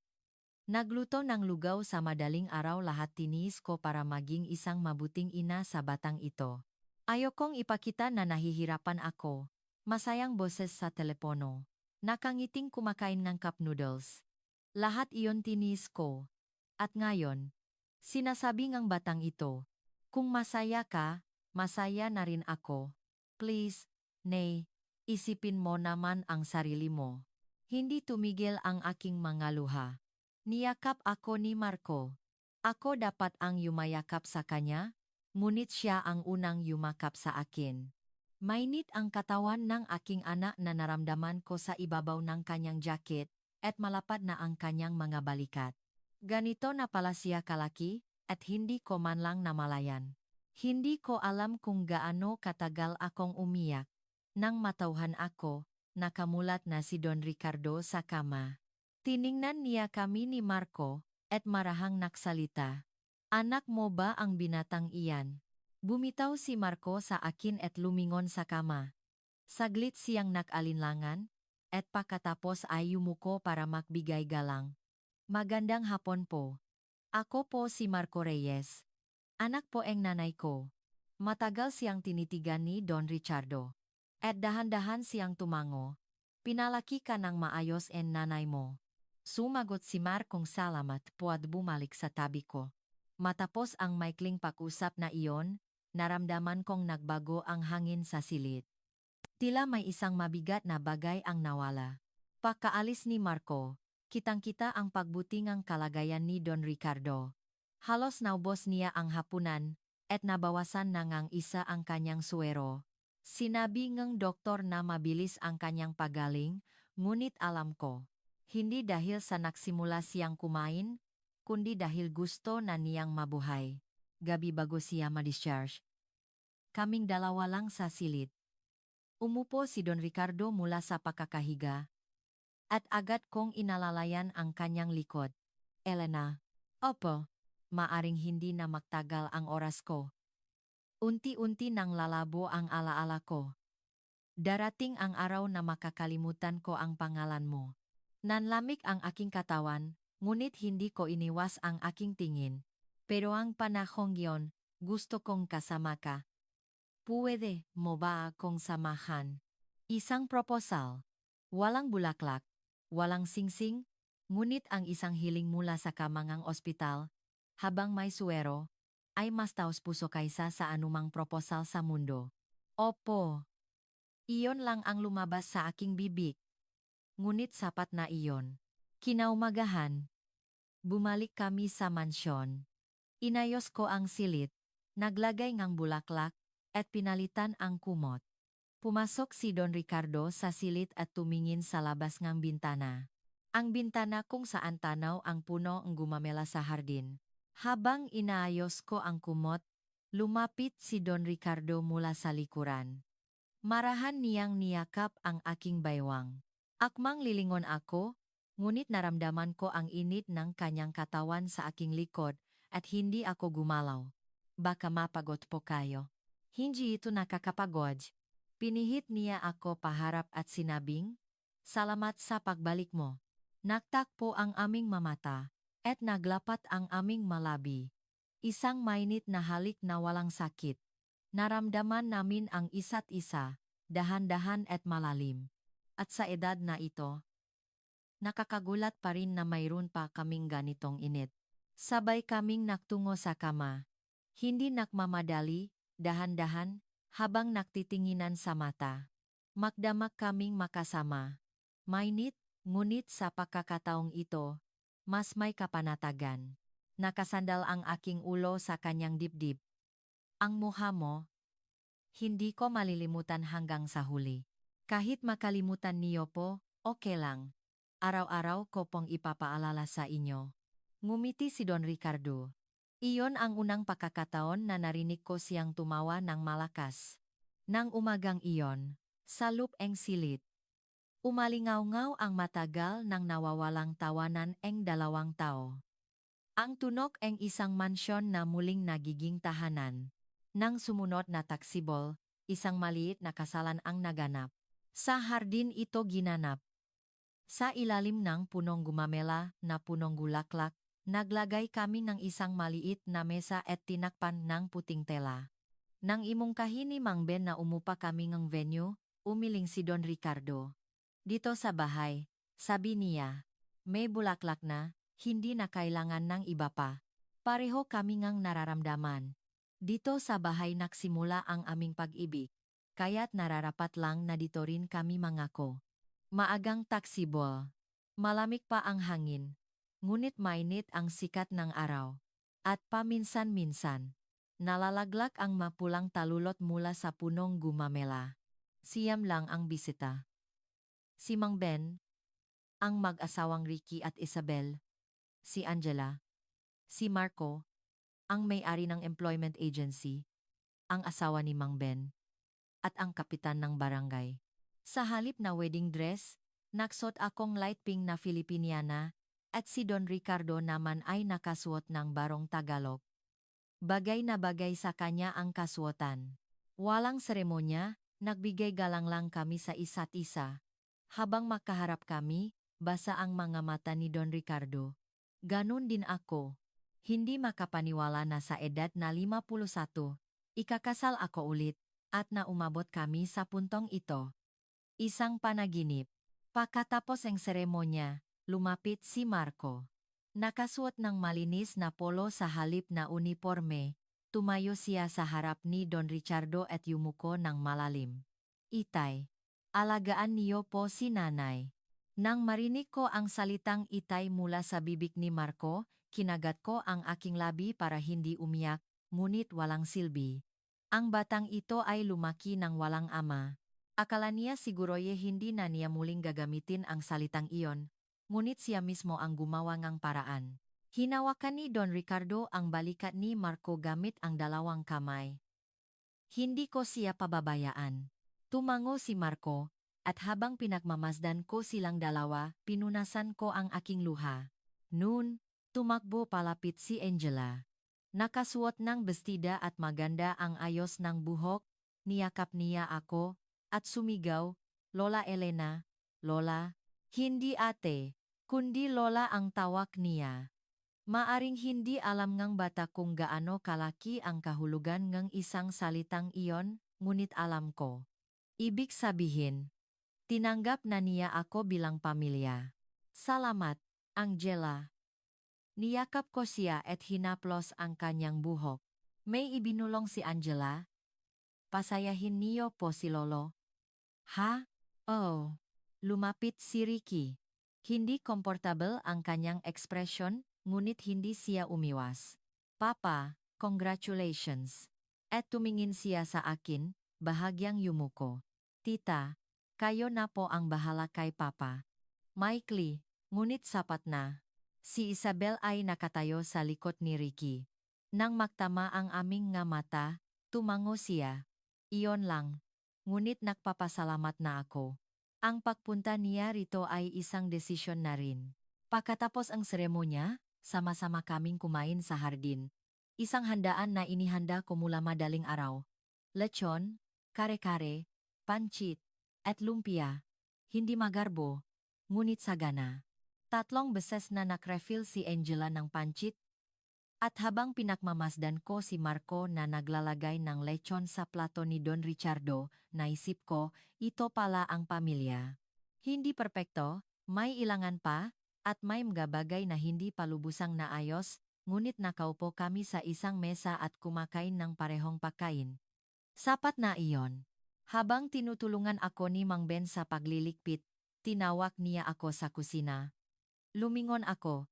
Speaker 1: nagluto ng lugaw sa madaling araw, lahat tiniis ko para maging isang mabuting ina sa batang ito. Ayokong ipakita na nahihirapan ako. Masayang boses sa telepono. Nakangiting kumakain ng cup noodles. Lahat iyon tiniis ko. At ngayon, sinasabi ng batang ito, kung masaya ka, masaya na rin ako. Please, Nay, isipin mo naman ang sarili mo. Hindi tumigil ang aking mga luha. Niyakap ako ni Marco. Ako dapat ang yumayakap sa kanya, ngunit siya ang unang yumakap sa akin. Mainit ang katawan ng aking anak na naramdaman ko sa ibabaw ng kanyang jacket, at malapad na ang kanyang mga balikat. Ganito na pala siya kalaki, at hindi ko man lang namalayan. Hindi ko alam kung gaano katagal akong umiyak. Nang matauhan ako, nakamulat na si Don Ricardo sa kama. Tiningnan niya kami ni Marco, at marahang naksalita. Anak mo ba ang binatang iyan? Bumitaw si Marco sa akin at lumingon sa kama. Saglit siyang nag-alinlangan, at pagkatapos ay yumuko para magbigay galang. Magandang hapon po. Ako po si Marco Reyes. Anak po ang nanay ko. Matagal siyang tinitigan ni Don Ricardo. At dahan-dahan siyang tumango. Pinalaki ka ng maayos en nanay mo. Sumagot si Marcong salamat po at bumalik sa tabi ko. Matapos ang maikling pag-usap na iyon, naramdaman kong nagbago ang hangin sa silid. Tila may isang mabigat na bagay ang nawala. Pagkaalis ni Marco, kitang-kita ang pagbutingang kalagayan ni Don Ricardo. Halos naubos niya ang hapunan, at nabawasan na ngang isa ang kanyang suwero. Sinabi ng doktor na mabilis ang kanyang pagaling, Ngunit alam ko, hindi dahil sa nagsimula siyang kumain, kundi dahil gusto na niyang mabuhay. Gabi bago siya ma-discharge. Kaming dalawa lang sa silid. Umupo si Don Ricardo mula sa pakakahiga, at agad kong inalalayan ang kanyang likod. Elena. Opo. Maaring hindi na magtagal ang oras ko. Unti-unti nang lalabo ang alaala ko. Darating ang araw na makakalimutan ko ang pangalan mo. Nanlamig ang aking katawan, ngunit hindi ko iniwas ang aking tingin. Pero ang panahong iyon, gusto kong kasama ka. Puwede mo ba akong samahan? Isang proposal. Walang bulaklak, walang singsing, ngunit ang isang hiling mula sa kamangang ospital, habang may suwero, ay mas taos-puso kaysa sa anumang proposal sa mundo. Opo. Iyon lang ang lumabas sa aking bibig. Ngunit sapat na iyon. Kinaumagahan. Bumalik kami sa mansyon. Inayos ko ang silid, naglagay ng bulaklak, at pinalitan ang kumot. Pumasok si Don Ricardo sa silid at tumingin sa labas ng bintana. Ang bintana kung saan tanaw ang puno ang gumamela sa hardin. Habang inaayos ko ang kumot, lumapit si Don Ricardo mula sa likuran. Marahan niyang niyakap ang aking baywang. Akmang lilingon ako, ngunit naramdaman ko ang init ng kanyang katawan sa aking likod at hindi ako gumalaw. Baka mapagod po kayo. Hindi ito nakakapagod. Pinihit niya ako paharap at sinabing, "Salamat sa pagbalik mo." Nagtakpo ang aming mamata, at naglapat ang aming malabi. Isang mainit na halik na walang sakit. Naramdaman namin ang isa't isa, dahan-dahan at malalim. At sa edad na ito, nakakagulat pa rin na mayroon pa kaming ganitong init. Sabay kaming naktungo sa kama. Hindi nakmamadali, dahan-dahan, habang naktitinginan sa mata. Magdamag kaming makasama. Mainit, ngunit sa pagkakataong ito, mas may kapanatagan. Nakasandal ang aking ulo sa kanyang dibdib. Ang mukha mo, hindi ko malilimutan hanggang sa huli. Kahit makalimutan niyo po, okay lang. Araw-araw ko pong ipapaalala sa inyo. Ngumiti si Don Ricardo. Iyon ang unang pagkakataon na narinig ko siyang tumawa ng malakas. Nang umagang iyon, sa lupeng silid, umalingaw-ngaw ang matagal nang nawawalang tawanan ang dalawang tao. Ang tunog ang isang mansyon na muling nagiging tahanan. Nang sumunod na taksibol, isang maliit na kasalan ang naganap. Sa hardin ito ginanap. Sa ilalim ng punong gumamela na punong bulaklak, naglagay kami ng isang maliit na mesa at tinakpan ng puting tela. Nang imungkahi ni Mang Ben na umupa kami ng venue, umiling si Don Ricardo. Dito sa bahay, sabi niya, may bulaklak na, hindi na kailangan ng iba pa. Pareho kami ngang nararamdaman. Dito sa bahay nagsimula ang aming pag-ibig. Kaya't nararapat lang na dito rin kami mangako. Maagang taksibol. Malamig pa ang hangin. Ngunit mainit ang sikat ng araw. At paminsan-minsan, nalalaglag ang mapulang talulot mula sa punong gumamela. Siyam lang ang bisita. Si Mang Ben, ang mag-asawang Ricky at Isabel, si Angela, si Marco, ang may-ari ng employment agency, ang asawa ni Mang Ben, at ang kapitan ng barangay. Sa halip na wedding dress, naksot akong light pink na Filipiniana, at si Don Ricardo naman ay nakasuot ng barong Tagalog. Bagay na bagay sa kanya ang kasuotan. Walang seremonya, nagbigay galang lang kami sa isa't isa. Habang makaharap kami, basa ang mga mata ni Don Ricardo. Ganun din ako. Hindi makapaniwala na sa edad na 51, ikakasal ako ulit, at na umabot kami sa puntong ito. Isang panaginip. Pagkatapos ang seremonya, lumapit si Marco. Nakasuot ng malinis na polo sa halip na uniforme, tumayo siya sa harap ni Don Ricardo at yumuko ng malalim. Itay, alagaan niyo po si nanay. Nang marinig ko ang salitang itay mula sa bibig ni Marco, kinagat ko ang aking labi para hindi umiyak, ngunit walang silbi. Ang batang ito ay lumaki ng walang ama. Akala niya siguro'y hindi na niya muling gagamitin ang salitang iyon, ngunit siya mismo ang gumawa ngang paraan. Hinawakan ni Don Ricardo ang balikat ni Marco gamit ang dalawang kamay. Hindi ko siya pababayaan. Tumango si Marco, at habang pinagmamasdan ko silang dalawa, pinunasan ko ang aking luha. Noon, tumakbo palapit si Angela. Nakasuot ng bestida at maganda ang ayos ng buhok, niyakap niya ako, at sumigaw, "Lola Elena, Lola." Hindi ate, kundi Lola ang tawag niya. Maaring hindi alam ngang bata kung gaano kalaki ang kahulugan ng isang salitang iyon, ngunit alam ko. Ibig sabihin, tinanggap na niya ako bilang pamilya. Salamat, Angela. Niyakap ko siya at hinaplos ang kanyang buhok. May ibinulong si Angela. Pasayahin niyo po si Lolo. Ha? Oh. Lumapit si Ricky. Hindi komportable ang kanyang ekspresyon, ngunit hindi siya umiwas. Papa, congratulations. At tumingin siya sa akin, bahagyang yumuko. Tita, kayo na po ang bahala kay Papa. Maikli, ngunit sapat na. Si Isabel ay nakatayo sa likod ni Ricky. Nang magtama ang aming nga mata, tumango siya. Iyon lang. Ngunit nagpapasalamat na ako. Ang pagpunta niya rito ay isang desisyon na rin. Pagkatapos ang seremonya, sama-sama kaming kumain sa hardin. Isang handaan na inihanda ko mula madaling araw. Lechon, kare-kare, pancit, at lumpia. Hindi magarbo, ngunit sagana. 3 beses na nakrefill si Angela ng pancit. At habang pinakmamasdan ko si Marco na naglalagay ng lechon sa plato ni Don Ricardo, naisip ko, ito pala ang pamilya. Hindi perpekto, may ilangan pa, at may mga bagay na hindi palubusang naayos, ngunit nakaupo kami sa isang mesa at kumakain ng parehong pagkain. Sapat na iyon. Habang tinutulungan ako ni Mang Ben sa paglilikpit, tinawag niya ako sa kusina. Lumingon ako,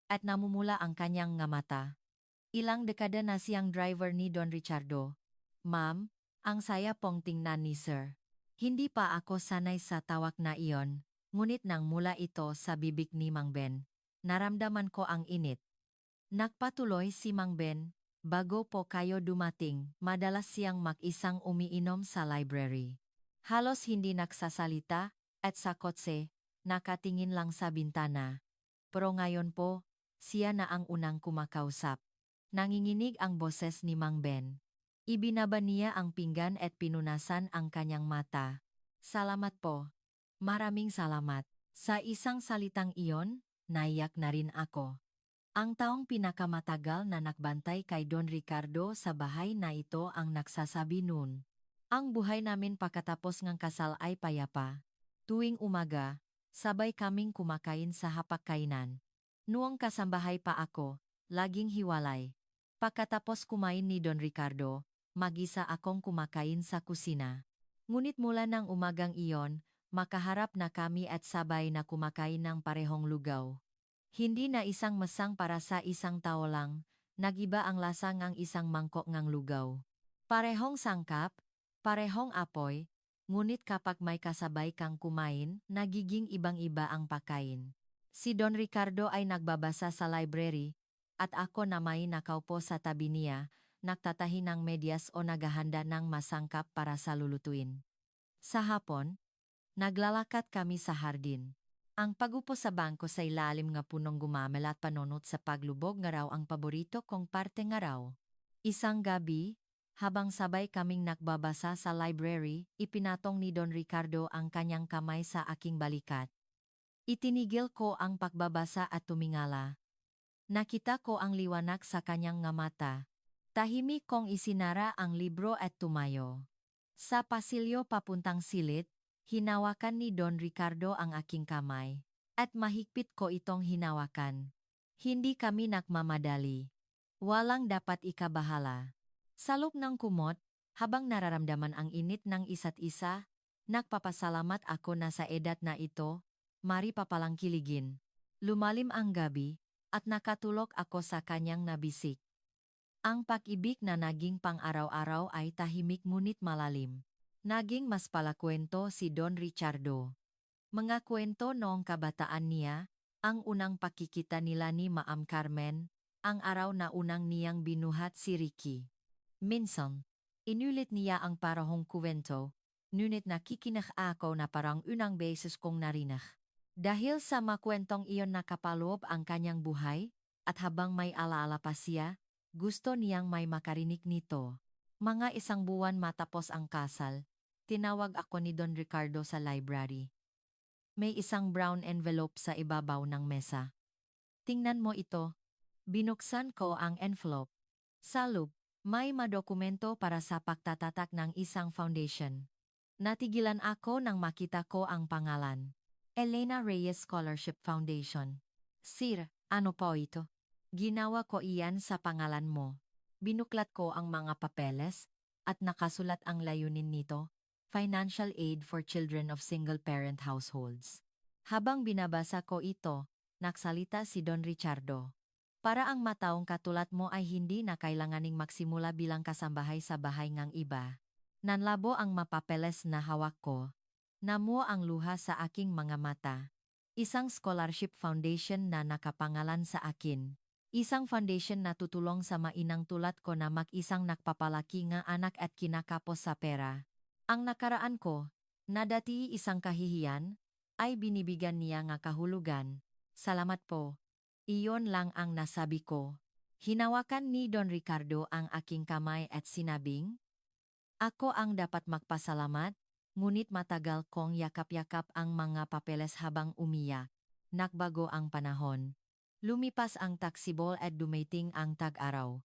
Speaker 1: at namumula ang kanyang nga mata. Ilang dekada na siyang driver ni Don Ricardo. Ma'am, ang saya pong tingnan ni Sir. Hindi pa ako sanay sa tawag na iyon, ngunit nang mula ito sa bibig ni Mang Ben, naramdaman ko ang init. Nagpatuloy si Mang Ben, bago po kayo dumating, madalas siyang mag-isang umiinom sa library. Halos hindi nagsasalita, at sa kotse, nakatingin lang sa bintana. Pero ngayon po, siya na ang unang kumakausap. Nanginginig ang boses ni Mang Ben. Ibinaba niya ang pinggan at pinunasan ang kanyang mata. Salamat po. Maraming salamat. Sa isang salitang iyon, naiyak na rin ako. Ang taong pinakamatagal na nagbantay kay Don Ricardo sa bahay na ito ang nagsasabi noon. Ang buhay namin pagkatapos ng kasal ay payapa. Tuwing umaga, sabay kaming kumakain sa hapag-kainan. Noong kasambahay pa ako, laging hiwalay. Pagkatapos kumain ni Don Ricardo, mag-isa akong kumakain sa kusina. Ngunit mula ng umagang iyon, makaharap na kami at sabay na kumakain ng parehong lugaw. Hindi na isang masang para sa isang tao lang, nagiba ang lasa ng isang mangkok ng lugaw. Parehong sangkap, parehong apoy, ngunit kapag may kasabay kang kumain, nagiging ibang-iba ang pagkain. Si Don Ricardo ay nagbabasa sa library, at ako na may nakaupo sa tabi niya, nagtatahi ng medyas o naghahanda ng masangkap para sa lulutuin. Sa hapon, naglalakad kami sa hardin. Ang pagupo sa bangko sa ilalim nga punong gumamela at panunot sa paglubog nga raw ang paborito kong parte nga raw. Isang gabi, habang sabay kaming nagbabasa sa library, ipinatong ni Don Ricardo ang kanyang kamay sa aking balikat. Itinigil ko ang pagbabasa at tumingala. Nakita ko ang liwanag sa kanyang nga mata. Tahimik kong isinara ang libro at tumayo. Sa pasilyo papuntang silid, hinawakan ni Don Ricardo ang aking kamay. At mahigpit ko itong hinawakan. Hindi kami nagmamadali. Walang dapat ikabahala. Sa loob ng kumot, habang nararamdaman ang init ng isa't isa, nagpapasalamat ako na sa edad na ito, mari papalang kiligin. Lumalim ang gabi, at nakatulog ako sa kanyang nabisik. Ang pag-ibig na naging pang-araw-araw ay tahimik ngunit malalim. Naging mas palakwento si Don Ricardo. Mga kwento noong kabataan niya, ang unang pakikita nila ni Maam Carmen, ang araw na unang niyang binuhat si Ricky. Minsan, inulit niya ang parahong kuwento, ngunit nakikinig ako na parang unang beses kong narinig. Dahil sa makwentong iyon nakapaloob ang kanyang buhay, at habang may alaala pa siya, gusto niyang may makarinig nito. Mga 1 buwan matapos ang kasal, tinawag ako ni Don Ricardo sa library. May isang brown envelope sa ibabaw ng mesa. Tingnan mo ito. Binuksan ko ang envelope. Sa loob, may madokumento para sa pagtatatak ng isang foundation. Natigilan ako nang makita ko ang pangalan. Elena Reyes Scholarship Foundation. Sir, ano po ito? Ginawa ko iyan sa pangalan mo. Binuklat ko ang mga papeles, at nakasulat ang layunin nito, Financial Aid for Children of Single-Parent Households. Habang binabasa ko ito, nagsalita si Don Ricardo. Para ang mataong katulad mo ay hindi na kailanganing magsimula bilang kasambahay sa bahay ngang iba. Nanlabo ang mapapeles na hawak ko. Namuo ang luha sa aking mga mata. Isang scholarship foundation na nakapangalan sa akin. Isang foundation na tutulong sa mainang tulad ko na mag-isang nakpapalaki nga anak at kinakapos sa pera. Ang nakaraan ko, na dati isang kahihiyan, ay binibigyan niya nga kahulugan. Salamat po. Iyon lang ang nasabi ko. Hinawakan ni Don Ricardo ang aking kamay at sinabing, ako ang dapat magpasalamat, ngunit matagal kong yakap-yakap ang mga papeles habang umiyak. Nakbago ang panahon. Lumipas ang taksibol at dumating ang tag-araw.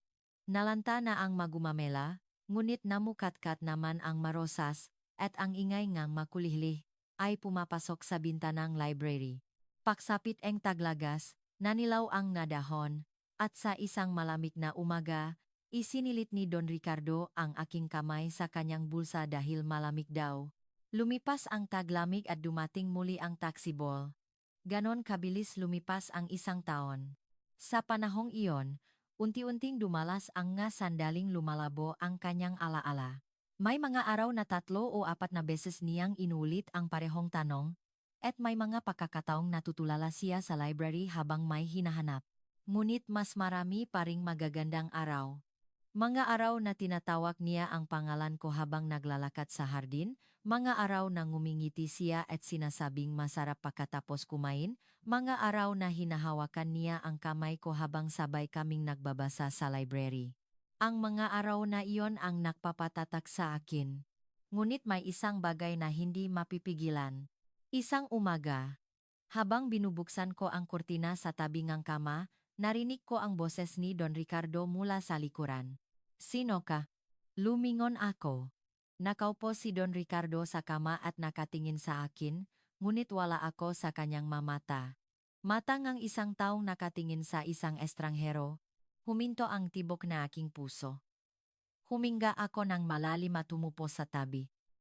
Speaker 1: Nalanta na ang magumamela, ngunit namukatkat naman ang marosas, at ang ingay ngang makulihlih, ay pumapasok sa bintanang library. Paksapit ang taglagas, nanilaw ang nadahon, at sa isang malamig na umaga, isinilit ni Don Ricardo ang aking kamay sa kanyang bulsa dahil malamig daw. Lumipas ang taglamig at dumating muli ang taksibol. Ganon kabilis lumipas ang 1 taon. Sa panahong iyon, unti-unting dumalas ang nga sandaling lumalabo ang kanyang alaala. May mga araw na 3 o 4 na beses niyang inulit ang parehong tanong, at may mga pagkakataong natutulala siya sa library habang may hinahanap. Ngunit mas marami pa ring magagandang araw. Mga araw na tinatawag niya ang pangalan ko habang naglalakad sa hardin, mga araw na ngumingiti siya at sinasabing masarap pagkatapos kumain, mga araw na hinahawakan niya ang kamay ko habang sabay kaming nagbabasa sa library. Ang mga araw na iyon ang nagpapatatak sa akin. Ngunit may isang bagay na hindi mapipigilan. Isang umaga, habang binubuksan ko ang kurtina sa tabi ng kama, narinig ko ang boses ni Don Ricardo mula sa likuran. Sino ka? Lumingon ako. Nakaupo si Don Ricardo sa kama at nakatingin sa akin, ngunit wala ako sa kanyang mamata. Matang ang isang taong nakatingin sa isang estranghero, huminto ang tibok na aking puso. Huminga ako ng malalim at tumupo sa tabi.